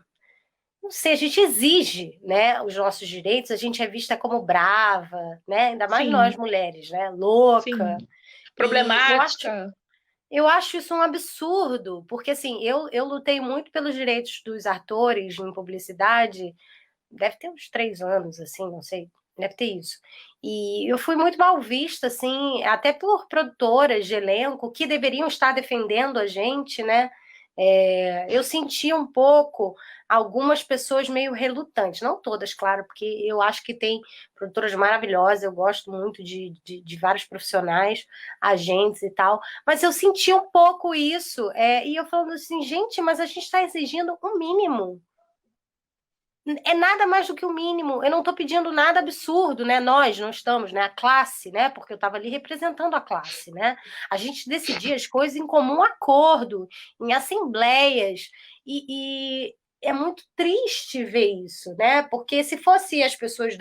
não sei, a gente exige, né, os nossos direitos, a gente é vista como brava, né? Ainda mais nós Sim, mulheres, né? sim. Louca. E Problemática. eu acho isso um absurdo, porque assim, eu lutei muito pelos direitos dos atores em publicidade, deve ter uns 3 anos, assim, não sei, deve ter isso. E eu fui muito mal vista, assim, até por produtoras de elenco que deveriam estar defendendo a gente, né? Eu senti um pouco algumas pessoas meio relutantes, não todas, claro, porque eu acho que tem produtoras maravilhosas, eu gosto muito de vários profissionais, agentes e tal, mas eu senti um pouco isso, e eu falando assim, gente, mas a gente está exigindo o mínimo, é nada mais do que o mínimo. Eu não estou pedindo nada absurdo, né? Nós não estamos, né? A classe, né? Porque eu estava ali representando a classe, né? A gente decidia as coisas em comum acordo, em assembleias, e é muito triste ver isso, né? Porque se fosse as pessoas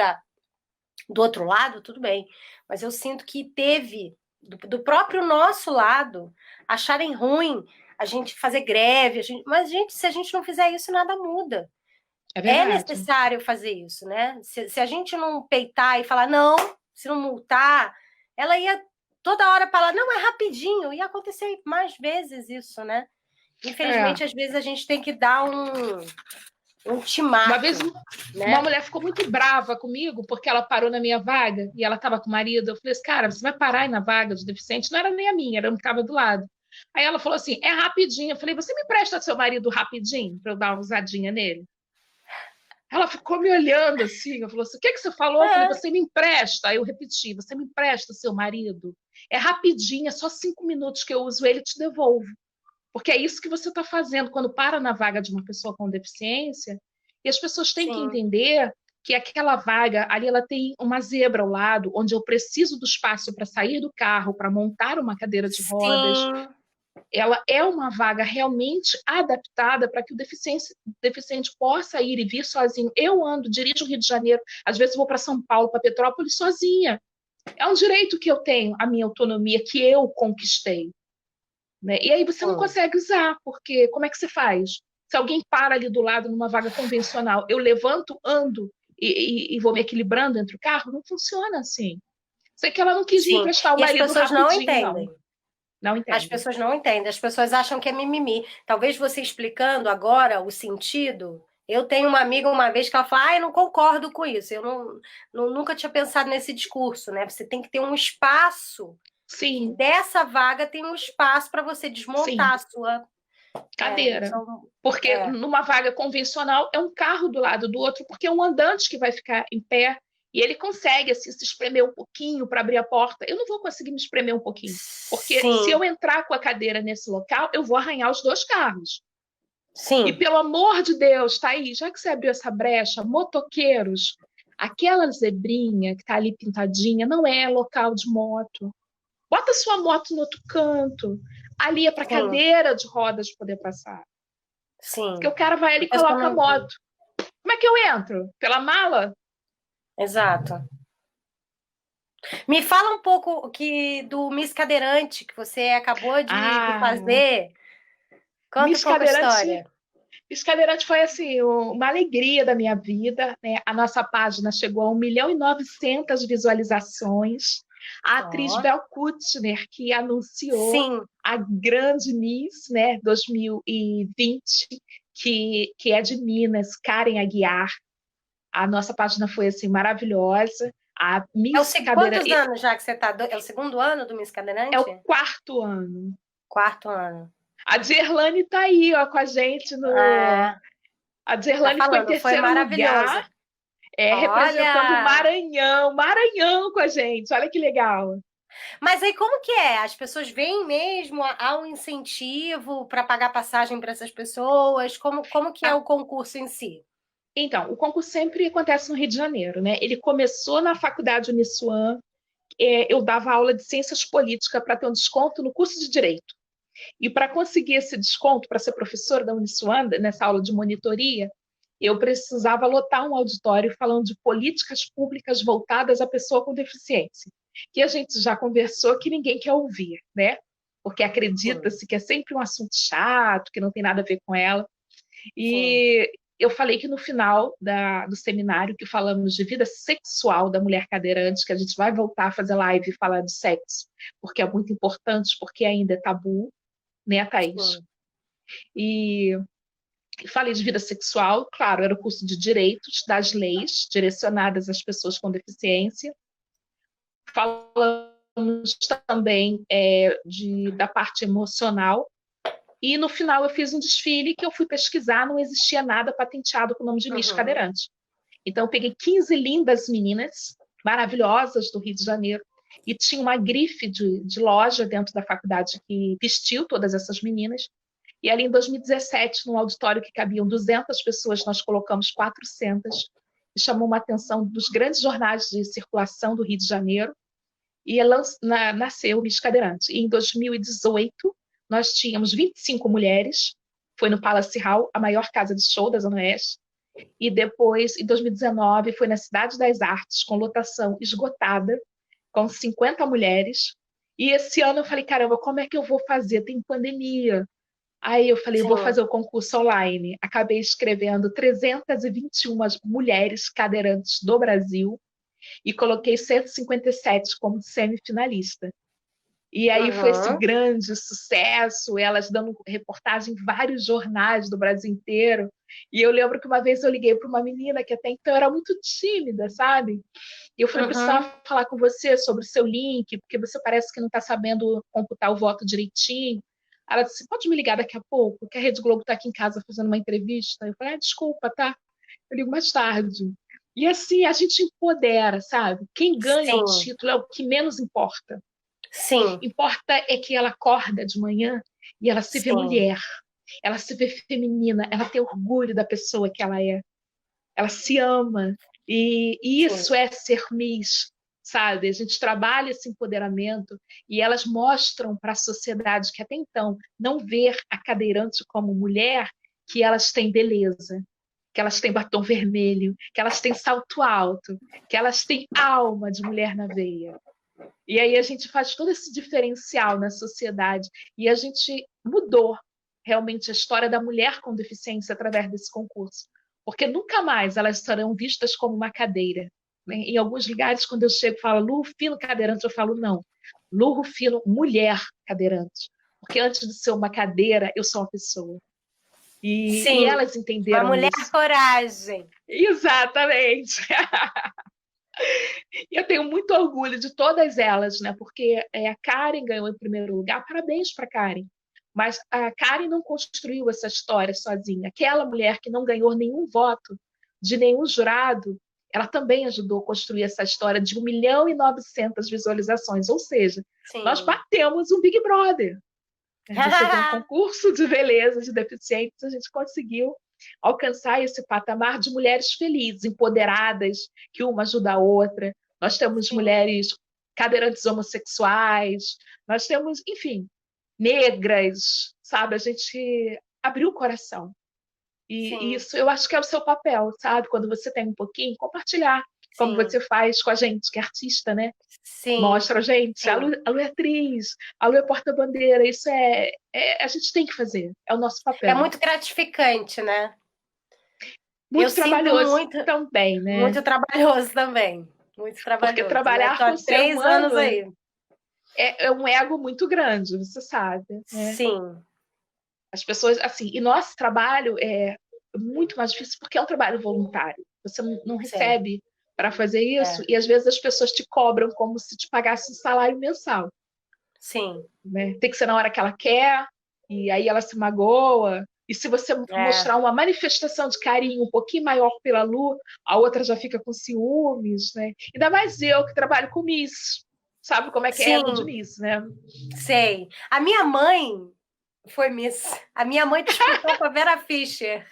do outro lado, tudo bem. Mas eu sinto que teve, do próprio nosso lado, acharem ruim a gente fazer greve, mas, gente, se a gente não fizer isso, nada muda. É É verdade. necessário fazer isso, né? Se a gente não peitar e falar, não, se não multar, ela ia toda hora falar, não, é rapidinho. Ia acontecer mais vezes isso, né? É. Infelizmente, às vezes a gente tem que dar um Uma ultimato, vez uma né? mulher ficou muito brava comigo porque ela parou na minha vaga e ela estava com o marido. Eu falei assim, cara, você vai parar aí na vaga de deficiente? Não era nem a minha, era um que estava do lado. Aí ela falou assim, é rapidinho. Eu falei, você me presta seu marido rapidinho para eu dar uma usadinha nele? Ela ficou me olhando assim, eu falou assim, o que você falou? Eu falei, É, você me empresta. Aí eu repeti, você me empresta seu marido? É rapidinho, é só 5 minutos que eu uso ele e te devolvo. Porque é isso que você está fazendo quando para na vaga de uma pessoa com deficiência. E as pessoas têm que sim, entender que aquela vaga ali ela tem uma zebra ao lado, onde eu preciso do espaço para sair do carro, para montar uma cadeira de rodas. sim, Ela é uma vaga realmente adaptada para que o deficiente possa ir e vir sozinho. Eu ando, dirijo o Rio de Janeiro, às vezes vou para São Paulo, para Petrópolis sozinha. É um direito que eu tenho, a minha autonomia, que eu conquistei. Né? E aí você não sim, consegue usar, porque como é que você faz? Se alguém para ali do lado numa vaga convencional, eu levanto, ando e vou me equilibrando entre o carro, não funciona assim. Sei que ela não quis me sim. emprestar o E as marido pessoas não rapidinho, não. entendem. Não As entendem. pessoas não entendem, as pessoas acham que é mimimi. Talvez você explicando agora o sentido. Eu tenho uma amiga uma vez que ela fala, eu não concordo com isso. Eu nunca tinha pensado nesse discurso, né? Você tem que ter um espaço, que Sim, dessa vaga tem um espaço para você desmontar sim, a sua. cadeira. Então, Porque numa vaga convencional é um carro do lado do outro, porque é um andante que vai ficar em pé e ele consegue assim, se espremer um pouquinho para abrir a porta. Eu não vou conseguir me espremer um pouquinho, porque se sim, eu entrar com a cadeira nesse local, eu vou arranhar os dois carros. E sim, pelo amor de Deus, tá aí, já que você abriu essa brecha, motoqueiros, aquela zebrinha que tá ali pintadinha não é local de moto. Bota sua moto no outro canto. Ali é para sim, cadeira de rodas poder passar. Porque sim. o cara vai ali A e pessoa coloca a não. moto. Como é que eu entro? Pela mala? Exato. Me fala um pouco do Miss Cadeirante que você acabou de Ah, fazer. Conta um Miss pouco a Cadeirante, história. Miss Cadeirante foi assim, uma alegria da minha vida, né? A nossa página chegou a 1.900.000 visualizações. A atriz Ó, Bel Kutner, que anunciou sim. a grande Miss, né, 2020, que é de Minas, Karen Aguiar. A nossa página foi assim maravilhosa. A Miss Cadeira Quantos anos já que você está? É o segundo ano do Miss é o Cadeirante? quarto ano. Quarto ano. A Dirlane está aí, ó, com a gente no. Ah, A tá Dirlane ficou em falando, foi terceiro maravilhoso. lugar, representando o Olha! Maranhão. Maranhão com a gente, olha que legal. Mas aí como que é? As pessoas veem mesmo há um incentivo para pagar passagem para essas pessoas? Como que é Ah, o concurso em si? então, o concurso sempre acontece no Rio de Janeiro, né? Ele começou na faculdade Uniswan, eu dava aula de ciências políticas para ter um desconto no curso de Direito. E para conseguir esse desconto, para ser professora da Uniswan, nessa aula de monitoria, eu precisava lotar um auditório falando de políticas públicas voltadas à pessoa com deficiência, que a gente já conversou que ninguém quer ouvir, né? Porque Sim, acredita-se que é sempre um assunto chato, que não tem nada a ver com ela. sim. E eu falei que no final do seminário, que falamos de vida sexual da mulher cadeirante, que a gente vai voltar a fazer live e falar de sexo, porque é muito importante, porque ainda é tabu, né, Thaís? Sim. E falei de vida sexual, claro, era o curso de direitos das leis direcionadas às pessoas com deficiência. Falamos também da parte emocional. E no final eu fiz um desfile que eu fui pesquisar, não existia nada patenteado com o nome de Miss Uhum. Cadeirante. Então eu peguei 15 lindas meninas, maravilhosas do Rio de Janeiro, e tinha uma grife de loja dentro da faculdade que vestiu todas essas meninas. E ali em 2017, num auditório que cabiam 200 pessoas, nós colocamos 400, e chamou uma atenção dos grandes jornais de circulação do Rio de Janeiro, e nasceu o Miss Cadeirante. E em 2018, nós tínhamos 25 mulheres, foi no Palace Hall, a maior casa de show da Zona Oeste, e depois, em 2019, foi na Cidade das Artes, com lotação esgotada, com 50 mulheres, e esse ano eu falei, caramba, como é que eu vou fazer? Tem pandemia. Aí eu falei, eu vou Sim. fazer o concurso online. Acabei escrevendo 321 mulheres cadeirantes do Brasil e coloquei 157 como semifinalista. E aí foi esse Uhum. grande sucesso, elas dando reportagem em vários jornais do Brasil inteiro. E eu lembro que uma vez eu liguei para uma menina que até então era muito tímida, sabe? E eu falei, Uhum. precisava falar com você sobre o seu link, porque você parece que não está sabendo computar o voto direitinho. Ela disse, pode me ligar daqui a pouco, que a Rede Globo está aqui em casa fazendo uma entrevista. Eu falei, desculpa, tá? Eu ligo mais tarde. E assim, a gente empodera, sabe? Quem ganha o Sim, título é o que menos importa. sim, Importa é que ela acorda de manhã e ela se vê sim, mulher, ela se vê feminina, ela tem orgulho da pessoa que ela é, ela se ama. E sim. isso é ser Miss, sabe? A gente trabalha esse empoderamento e elas mostram para a sociedade que até então não ver a cadeirante como mulher, que elas têm beleza, que elas têm batom vermelho, que elas têm salto alto, que elas têm alma de mulher na veia. E aí a gente faz todo esse diferencial na sociedade e a gente mudou realmente a história da mulher com deficiência através desse concurso, porque nunca mais elas serão vistas como uma cadeira. Né? Em alguns lugares, quando eu chego e falo Lu Rufino cadeirante, eu falo não, Lu Rufino mulher cadeirante, porque antes de ser uma cadeira, eu sou uma pessoa. E Sim, elas uma entenderam mulher isso. coragem. Exatamente. E eu tenho muito orgulho de todas elas, né? Porque a Karen ganhou em primeiro lugar. Parabéns para Karen. Mas a Karen não construiu essa história sozinha. Aquela mulher que não ganhou nenhum voto de nenhum jurado, ela também ajudou a construir essa história de 1.900.000 visualizações. Ou seja, nós Sim. batemos um Big Brother. Você vê um concurso de beleza de deficientes, a gente conseguiu alcançar esse patamar de mulheres felizes, empoderadas, que uma ajuda a outra. Nós temos Sim, mulheres cadeirantes homossexuais, nós temos, enfim, negras, sabe? A gente abriu o coração. E sim, isso eu acho que é o seu papel, sabe? Quando você tem um pouquinho, compartilhar. como sim, você faz com a gente, que é artista, né? sim, Mostra a gente, sim. A Lu é atriz, a Lu é porta-bandeira, isso a gente tem que fazer, é o nosso É papel. muito gratificante, né? Eu Muito sinto trabalhoso muito, também, né? muito trabalhoso também. Muito Porque trabalhoso, né? Tô trabalhar com há o ser 3 anos humano aí. é um ego muito grande, você sabe, né? Sim, As pessoas, assim, e nosso trabalho é muito mais difícil porque é um trabalho voluntário. Você não sei. recebe para fazer isso É, e às vezes as pessoas te cobram como se te pagasse um salário mensal, sim, né? Tem que ser na hora que ela quer e aí ela se magoa. E se você é. mostrar uma manifestação de carinho um pouquinho maior pela Lu, a outra já fica com ciúmes, né? Ainda mais eu que trabalho com Miss. Sabe como é que é ego de Sim, Miss, né? sei. A minha mãe foi Miss. A minha mãe disputou com a Vera Fischer.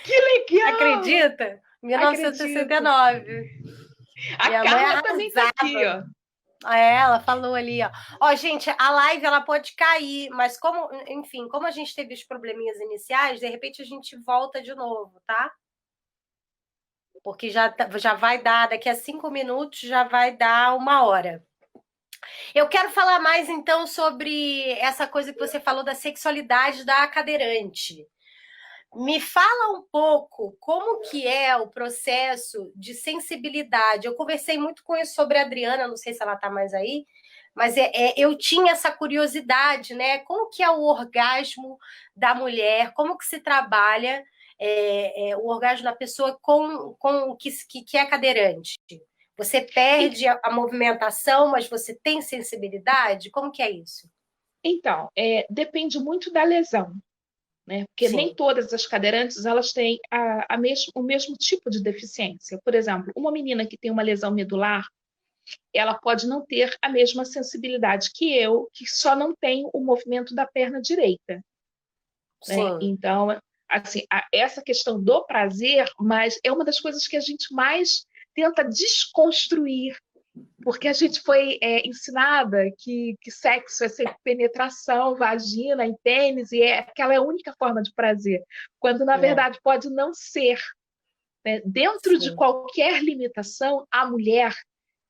Que legal! Acredita? Acredito. 1969. A Minha mãe Carla também tá aqui, arrasava. ó. Ela falou ali, ó. Ó, gente, a live ela pode cair, mas como, enfim, como a gente teve os probleminhas iniciais, de repente a gente volta de novo, tá? Porque já vai dar, daqui a 5 minutos já vai dar 1 hora. Eu quero falar mais então sobre essa coisa que você falou da sexualidade da cadeirante. Me fala um pouco como que é o processo de sensibilidade. Eu conversei muito com isso sobre a Adriana, não sei se ela está mais aí, mas eu tinha essa curiosidade, né? Como que é o orgasmo da mulher? Como que se trabalha o orgasmo da pessoa com que é cadeirante? Você perde a movimentação, mas você tem sensibilidade? Como que é isso? Então, depende muito da lesão, né? Porque nem Sim, todas as cadeirantes elas têm o mesmo tipo de deficiência. Por exemplo, uma menina que tem uma lesão medular, ela pode não ter a mesma sensibilidade que eu, que só não tenho o movimento da perna direita, né? sim, Então, assim, essa questão do prazer, mas é uma das coisas que a gente mais tenta desconstruir porque a gente foi ensinada que sexo é sempre penetração, vagina, em pênis, e aquela é a única forma de prazer, quando na é, verdade pode não ser. Né? Dentro de sim, qualquer limitação, a mulher,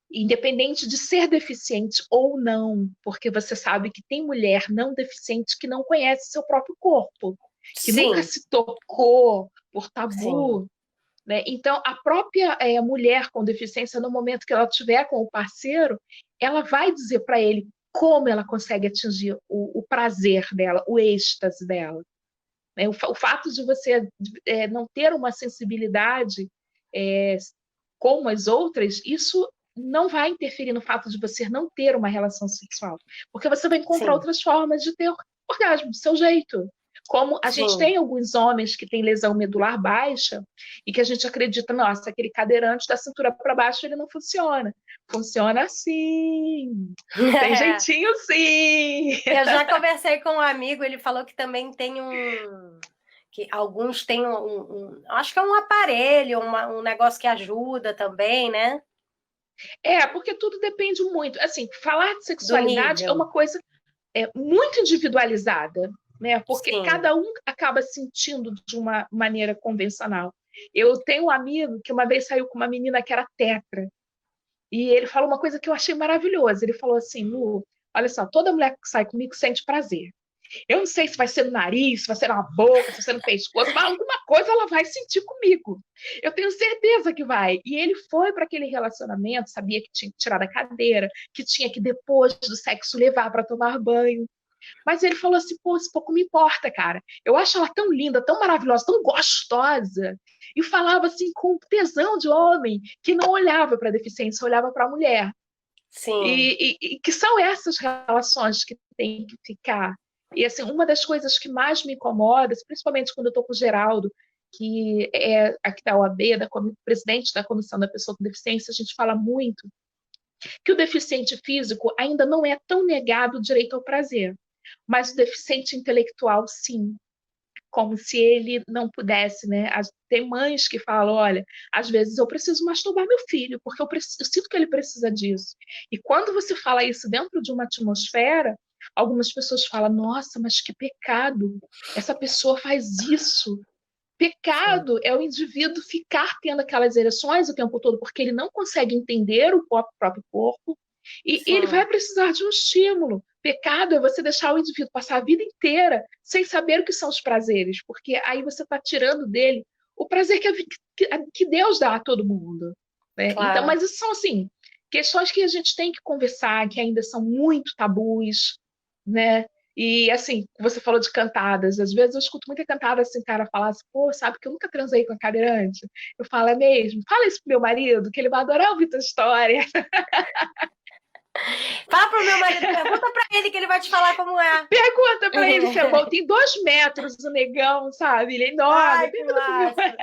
independente de ser deficiente ou não, porque você sabe que tem mulher não deficiente que não conhece seu próprio corpo, que nunca sim, se tocou por sim, tabu, né? Então, a própria mulher com deficiência, no momento que ela estiver com o parceiro, ela vai dizer para ele como ela consegue atingir o prazer dela, o êxtase dela. Né? O fato de você não ter uma sensibilidade é, como as outras, isso não vai interferir no fato de você não ter uma relação sexual, porque você vai encontrar sim, outras formas de ter orgasmo, do seu jeito. Como a gente sim. tem alguns homens que têm lesão medular baixa e que a gente acredita, nossa, aquele cadeirante da cintura para baixo ele não funciona. Funciona sim. Tem jeitinho sim. Eu já conversei com um amigo, ele falou que também tem que alguns têm acho que é um aparelho, um negócio que ajuda também, né? Porque tudo depende muito. Assim, falar de Do sexualidade é nível. uma coisa muito individualizada, né? Porque Sim. cada um acaba sentindo de uma maneira convencional. Eu tenho um amigo que uma vez saiu com uma menina que era tetra, e ele falou uma coisa que eu achei maravilhosa. Ele falou assim, Lu, olha só, toda mulher que sai comigo sente prazer. Eu não sei se vai ser no nariz, se vai ser na boca, se vai ser no pescoço, mas alguma coisa ela vai sentir comigo. Eu tenho certeza que vai. E ele foi para aquele relacionamento, sabia que tinha que tirar da cadeira, que tinha que depois do sexo levar para tomar banho. Mas ele falou assim: pô, isso pouco me importa, cara. Eu acho ela tão linda, tão maravilhosa, tão gostosa. E falava assim com tesão de homem, que não olhava para a deficiência, olhava para a mulher. Sim. E que são essas relações que tem que ficar. E assim, uma das coisas que mais me incomoda, principalmente quando eu estou com o Geraldo, que é aqui da OAB, presidente da Comissão da Pessoa com Deficiência, a gente fala muito que o deficiente físico ainda não é tão negado o direito ao prazer, mas o deficiente intelectual, sim. Como se ele não pudesse, né? Tem mães que falam: olha, às vezes eu preciso masturbar meu filho, porque eu sinto que ele precisa disso. E quando você fala isso dentro de uma atmosfera, algumas pessoas falam: nossa, mas que pecado, essa pessoa faz isso. sim, Pecado é o indivíduo ficar tendo aquelas ereções o tempo todo, porque ele não consegue entender o próprio corpo e ele vai sim, precisar de um estímulo. Pecado é você deixar o indivíduo passar a vida inteira sem saber o que são os prazeres, porque aí você está tirando dele o prazer que Deus dá a todo mundo, né? Então, claro. mas isso são assim questões que a gente tem que conversar, que ainda são muito tabus, né? E assim, você falou de cantadas. Às vezes eu escuto muita cantada assim, cara, falar assim, pô, sabe que eu nunca transei com a cadeirante? Eu falo, é mesmo? Fala isso pro meu marido, que ele vai adorar ouvir tua história. Fala pro meu marido, pergunta pra ele que ele vai te falar como é. Pergunta pra ele se é bom. Tem 2 metros o negão, sabe? Ele é enorme. Ai, que Pergunta pro meu. máximo,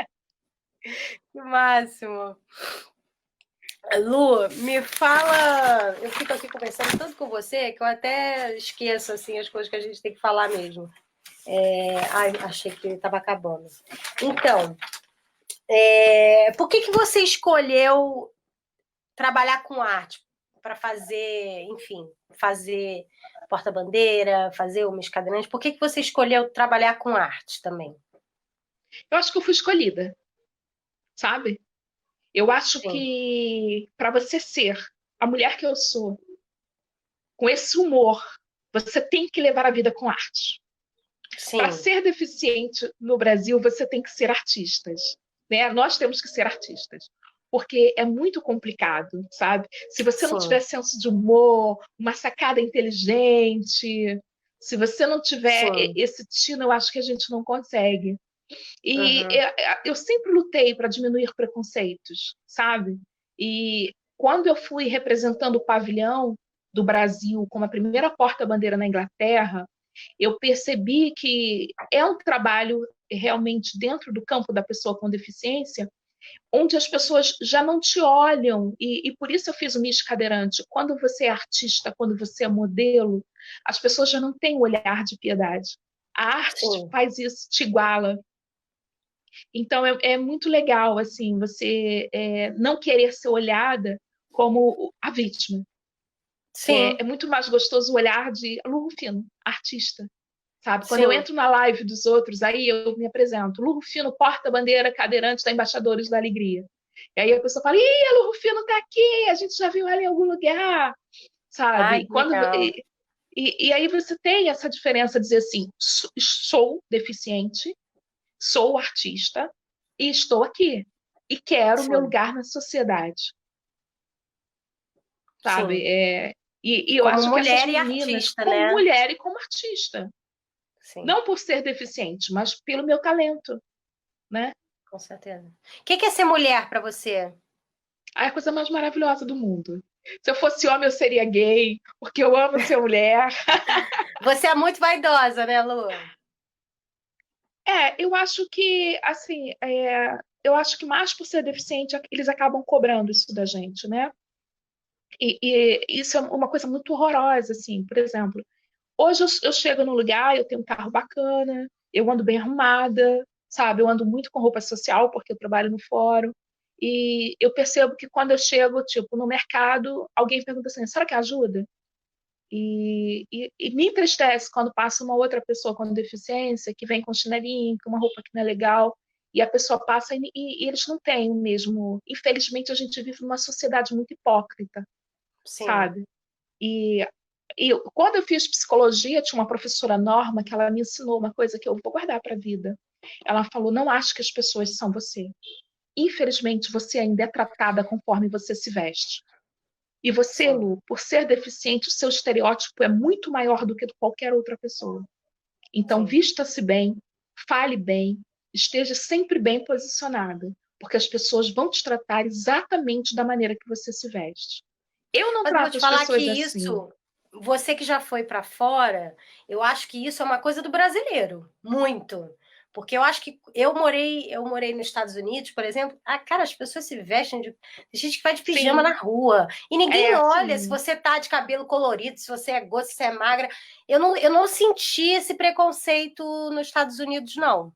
que máximo. Lu, me fala. Eu fico aqui conversando tanto com você que eu até esqueço assim, as coisas que a gente tem que falar mesmo. Ai, achei que estava acabando. Então, por que você escolheu trabalhar com arte? Para fazer, enfim, fazer porta-bandeira, fazer uma escadeirante. Por que você escolheu trabalhar com arte também? Eu acho que eu fui escolhida, sabe? Eu acho Sim, que para você ser a mulher que eu sou, com esse humor, você tem que levar a vida com arte. Para sim, ser deficiente no Brasil, você tem que ser artistas, né? Nós temos que ser artistas, porque é muito complicado, sabe? Se você não sim, tiver senso de humor, uma sacada inteligente, se você não tiver sim. esse tino, eu acho que a gente não consegue. E Uhum. eu sempre lutei para diminuir preconceitos, sabe? E quando eu fui representando o pavilhão do Brasil como a primeira porta-bandeira na Inglaterra, eu percebi que é um trabalho realmente dentro do campo da pessoa com deficiência, onde as pessoas já não te olham, e por isso eu fiz o Miss Cadeirante. Quando você é artista, quando você é modelo, as pessoas já não têm um olhar de piedade. A arte Sim, faz isso, te iguala. Então é muito legal assim você não querer ser olhada como a vítima. sim, É muito mais gostoso o olhar de Lu Rufino, artista, sabe? Quando eu sim. entro na live dos outros, aí eu me apresento. Lu Rufino, porta-bandeira, cadeirante da Embaixadores da Alegria. E aí a pessoa fala, ih, a Lu Rufino tá aqui, a gente já viu ela em algum lugar, sabe? Ai, que legal. E aí você tem essa diferença de dizer assim, sou deficiente, sou artista e estou aqui. E quero o meu Sim, lugar na sociedade, sabe? sim. E eu Como acho que essas mulher e meninas, artista, como né? mulher e como artista, Sim, não por ser deficiente, mas pelo meu talento, né? com certeza. O que é ser mulher para você? É a coisa mais maravilhosa do mundo. Se eu fosse homem, eu seria gay, porque eu amo ser mulher. Você é muito vaidosa, né, Lu? Eu acho que, assim, eu acho que mais por ser deficiente, eles acabam cobrando isso da gente, né? E isso é uma coisa muito horrorosa, assim. Por exemplo, hoje eu chego num lugar, eu tenho um carro bacana, eu ando bem arrumada, sabe? Eu ando muito com roupa social, porque eu trabalho no fórum. E eu percebo que quando eu chego, tipo, no mercado, alguém pergunta assim, será que ajuda? E me entristece quando passa uma outra pessoa com deficiência, que vem com chinelinho, com uma roupa que não é legal, e a pessoa passa e eles não têm o mesmo. Infelizmente, a gente vive numa sociedade muito hipócrita, Sim, sabe? E, e quando eu fiz psicologia, tinha uma professora Norma que ela me ensinou uma coisa que eu vou guardar para a vida. Ela falou: não acho que as pessoas são você. Infelizmente, você ainda é tratada conforme você se veste. E você, sim. Lu, por ser deficiente, o seu estereótipo é muito maior do que de qualquer outra pessoa. Então, Sim. vista-se bem, fale bem, esteja sempre bem posicionada, porque as pessoas vão te tratar exatamente da maneira que você se veste. Eu não Mas eu vou trato te as falar que pessoas assim. isso, você que já foi para fora, eu acho que isso é uma coisa do brasileiro, muito. Porque eu acho que eu morei nos Estados Unidos, por exemplo. Ah, cara, as pessoas se vestem de. Tem gente que vai de pijama na Sim, rua. E ninguém olha se assim. você tá de cabelo colorido, se você é gordo, se você é magra. Eu não senti esse preconceito nos Estados Unidos, não.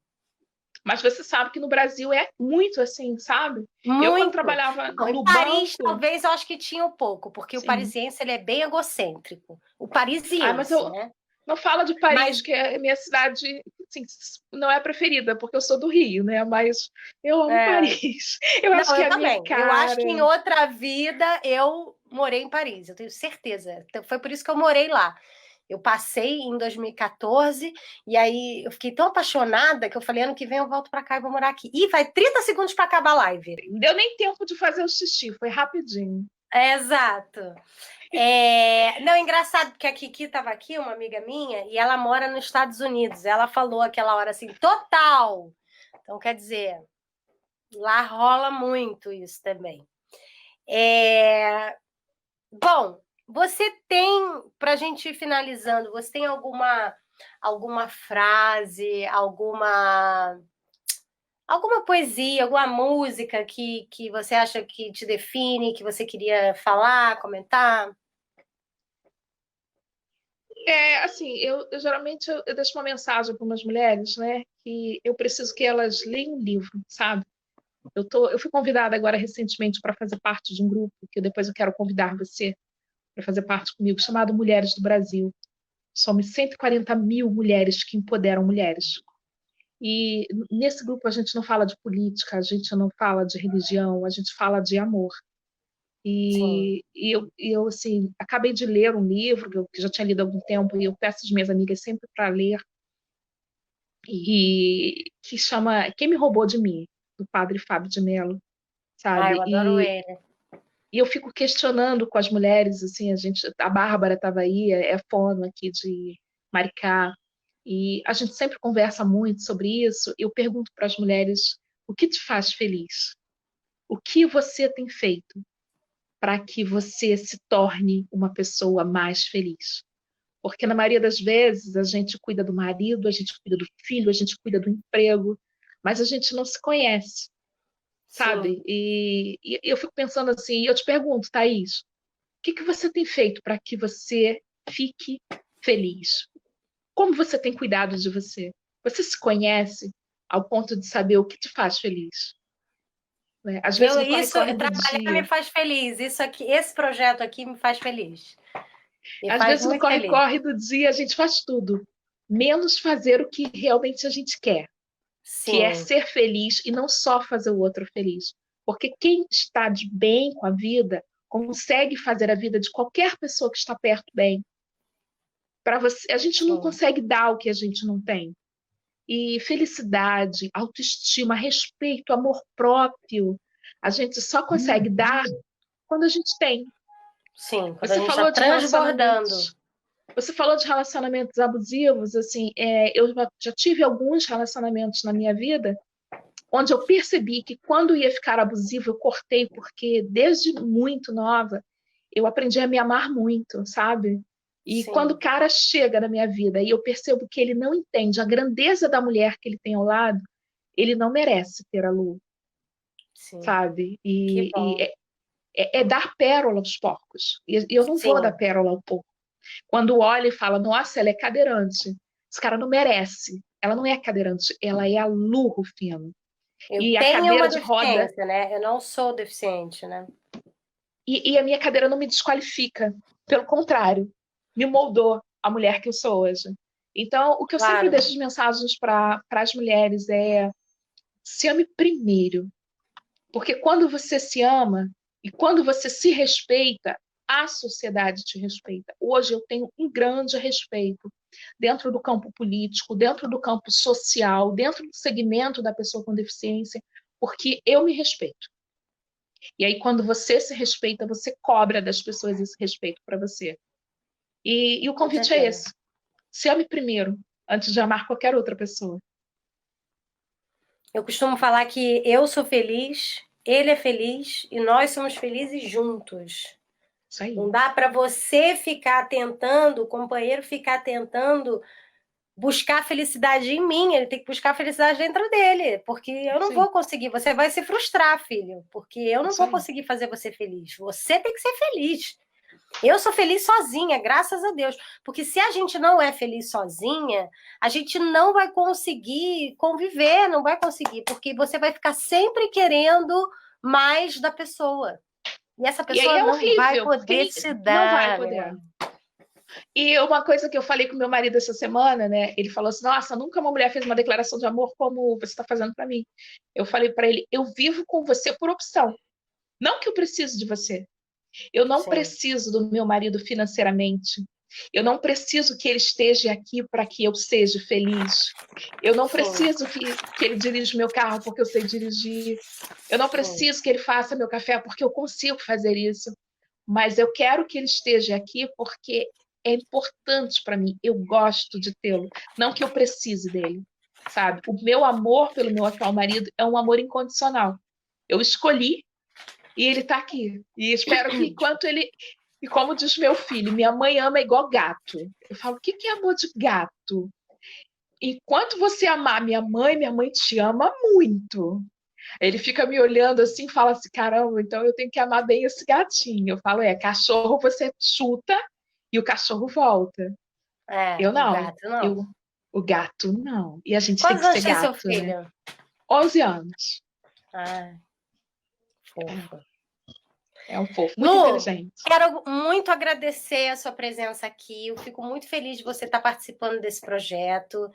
Mas você sabe que no Brasil é muito assim, sabe? Eu, quando Muito. trabalhava Não, em no Paris, banco, talvez eu acho que tinha um pouco, porque o sim. parisiense ele é bem egocêntrico. O Ah, mas parisiense, eu né? não falo de Mas Paris, que é minha cidade. assim, não é a preferida, porque eu sou do Rio, né? Mas eu amo É. Paris. Eu acho Não, que eu é a minha também. Eu acho que em cara. outra vida eu morei em Paris, eu tenho certeza. Então, foi por isso que eu morei lá. Eu passei em 2014 e aí eu fiquei tão apaixonada que eu falei, ano que vem eu volto para cá e vou morar aqui. E vai 30 segundos para acabar a live. Não deu nem tempo de fazer o xixi, foi rapidinho. É, exato. Não, é engraçado, porque a Kiki estava aqui, uma amiga minha, e ela mora nos Estados Unidos. Ela falou aquela hora assim, total. Então, quer dizer, lá rola muito isso também. Bom, você tem, para a gente ir finalizando, você tem alguma frase, alguma poesia, alguma música que você acha que te define, que você queria falar, comentar? Assim, eu geralmente eu deixo uma mensagem para umas mulheres, né? Que eu preciso que elas leiam um livro, sabe? Eu fui convidada agora recentemente para fazer parte de um grupo, que depois eu quero convidar você para fazer parte comigo, chamado Mulheres do Brasil. Somos 140 mil mulheres que empoderam mulheres. E nesse grupo a gente não fala de política, a gente não fala de religião, a gente fala de amor. Sim. E eu assim, acabei de ler um livro que eu já tinha lido há algum tempo, e eu peço às minhas amigas sempre para ler, e que chama Quem Me Roubou de Mim, do padre Fábio de Mello, Ah, eu sabe? adoro ele. E eu fico questionando com as mulheres, assim, a Bárbara estava aí, é fono aqui de Maricá, e a gente sempre conversa muito sobre isso. Eu pergunto para as mulheres, o que te faz feliz? O que você tem feito para que você se torne uma pessoa mais feliz? Porque na maioria das vezes a gente cuida do marido, a gente cuida do filho, a gente cuida do emprego, mas a gente não se conhece, Sim. sabe? E eu fico pensando assim, e eu te pergunto, Thaís, o que que você tem feito para que você fique feliz? Como você tem cuidado de você? Você se conhece ao ponto de saber o que te faz feliz? Né? Às vezes no corre-corre do Trabalhar me dia, faz feliz. Isso aqui, esse projeto aqui me faz feliz. Me às faz vezes no muito feliz. corre-corre do dia a gente faz tudo, menos fazer o que realmente a gente quer, que é Sim, ser feliz e não só fazer o outro feliz. Porque quem está de bem com a vida consegue fazer a vida de qualquer pessoa que está perto bem. Para você, a gente não sim. consegue dar o que a gente não tem. E felicidade, autoestima, respeito, amor próprio, a gente só consegue dar quando a gente tem. Sim, quando a Você gente está falou de transbordando. relacionamentos, você falou de relacionamentos abusivos, assim, eu já tive alguns relacionamentos na minha vida onde eu percebi que quando ia ficar abusivo eu cortei, porque desde muito nova eu aprendi a me amar muito, sabe? E quando o Sim, cara chega na minha vida e eu percebo que ele não entende a grandeza da mulher que ele tem ao lado, ele não merece ter a Lu, sim. sabe? Que E bom. é dar pérola aos porcos. E eu não vou dar Sim. pérola ao porco. Quando olha e fala, nossa, ela é cadeirante. Esse cara não merece. Ela não é cadeirante, ela é a Lu Rufino. Eu E a tenho cadeira uma de roda, deficiência, né? Eu não sou deficiente, né? e a minha cadeira não me desqualifica. Pelo contrário, me moldou a mulher que eu sou hoje. Então, o que eu sempre Claro. deixo de mensagens para as mulheres é se ame primeiro. Porque quando você se ama e quando você se respeita, a sociedade te respeita. Hoje eu tenho um grande respeito dentro do campo político, dentro do campo social, dentro do segmento da pessoa com deficiência, porque eu me respeito. E aí, quando você se respeita, você cobra das pessoas esse respeito para você. E o Com convite é certeza. esse: se ame primeiro, antes de amar qualquer outra pessoa. Eu costumo falar que eu sou feliz, ele é feliz e nós somos felizes juntos. Isso aí. Não dá para você ficar tentando, o companheiro ficar tentando buscar a felicidade em mim, ele tem que buscar a felicidade dentro dele, porque eu não Isso aí. vou conseguir, você vai se frustrar, filho, porque eu não Isso vou aí. conseguir fazer você feliz. Você tem que ser feliz. Eu sou feliz sozinha, graças a Deus. Porque se a gente não é feliz sozinha, a gente não vai conseguir conviver, não vai conseguir, porque você vai ficar sempre querendo mais da pessoa. E essa E aí pessoa é não vai horrível, porque poder te não vai dar, poder. né? E uma coisa que eu falei com meu marido essa semana, né? Ele falou assim: Nossa, nunca uma mulher fez uma declaração de amor como você está fazendo para mim. Eu falei para ele: Eu vivo com você por opção. Não que eu precise de você. Eu não Sim, preciso do meu marido financeiramente. Eu não preciso que ele esteja aqui para que eu seja feliz. Eu não sim, preciso que ele dirija o meu carro porque eu sei dirigir. Eu não sim. preciso que ele faça meu café porque eu consigo fazer isso. Mas eu quero que ele esteja aqui porque é importante para mim. Eu gosto de tê-lo. Não que eu precise dele, sabe? O meu amor pelo meu atual marido é um amor incondicional. Eu escolhi e ele está aqui. E espero que enquanto ele. E como diz meu filho, minha mãe ama igual gato. Eu falo, o que é amor de gato? Enquanto você amar minha mãe te ama muito. Ele fica me olhando assim e fala assim: caramba, então eu tenho que amar bem esse gatinho. Eu falo: cachorro você chuta e o cachorro volta. É, Eu o não. gato não. Eu, o gato não. E a gente tem Quantos que ser anos tem seu gato, né? filho? 11 anos. Ah, fofo. É um fofo, muito Lu, inteligente. quero muito agradecer a sua presença aqui. Eu fico muito feliz de você estar participando desse projeto.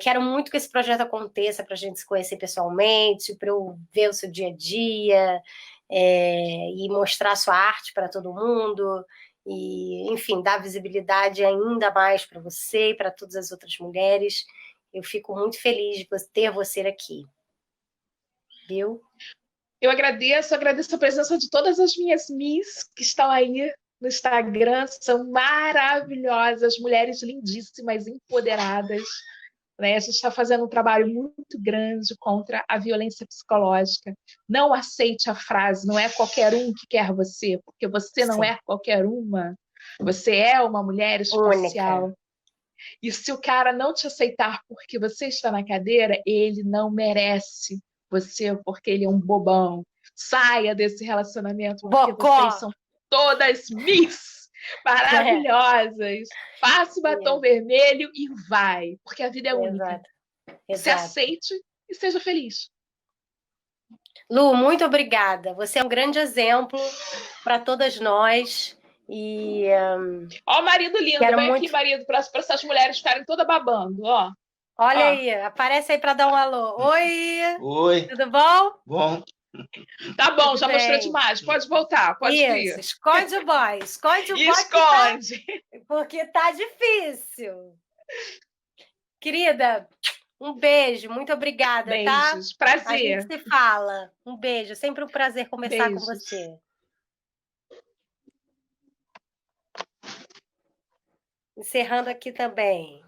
Quero muito que esse projeto aconteça para a gente se conhecer pessoalmente, para eu ver o seu dia a dia, e mostrar a sua arte para todo mundo. E, enfim, dar visibilidade ainda mais para você e para todas as outras mulheres. Eu fico muito feliz de ter você aqui, viu? Eu agradeço a presença de todas as minhas Miss que estão aí no Instagram, são maravilhosas, mulheres lindíssimas, empoderadas. Né? A gente está fazendo um trabalho muito grande contra a violência psicológica. Não aceite a frase, não é qualquer um que quer você, porque você não Sim, é qualquer uma. Você é uma mulher única. especial. E se o cara não te aceitar porque você está na cadeira, ele não merece você porque ele é um bobão. Saia desse relacionamento porque Bocó! vocês são todas Miss maravilhosas. Passe o batom É, vermelho e vai, porque a vida é única. exato, Se exato. aceite e seja feliz. Lu, muito obrigada. Você é um grande exemplo para todas nós e Ó, o marido lindo, quero vem aqui, muito. marido, para essas mulheres ficarem toda babando, ó. Olha Ó, aí, aparece aí para dar um alô. Oi, Oi, tudo bom? bom. tá bom, Tudo já mostrou bem. demais. Pode voltar, pode Isso, vir. esconde o E boy esconde. porque tá difícil. Querida, um beijo, muito obrigada, tá? Beijos, A gente prazer. se fala. Um beijo, sempre um prazer conversar com Beijos. você. Encerrando aqui também.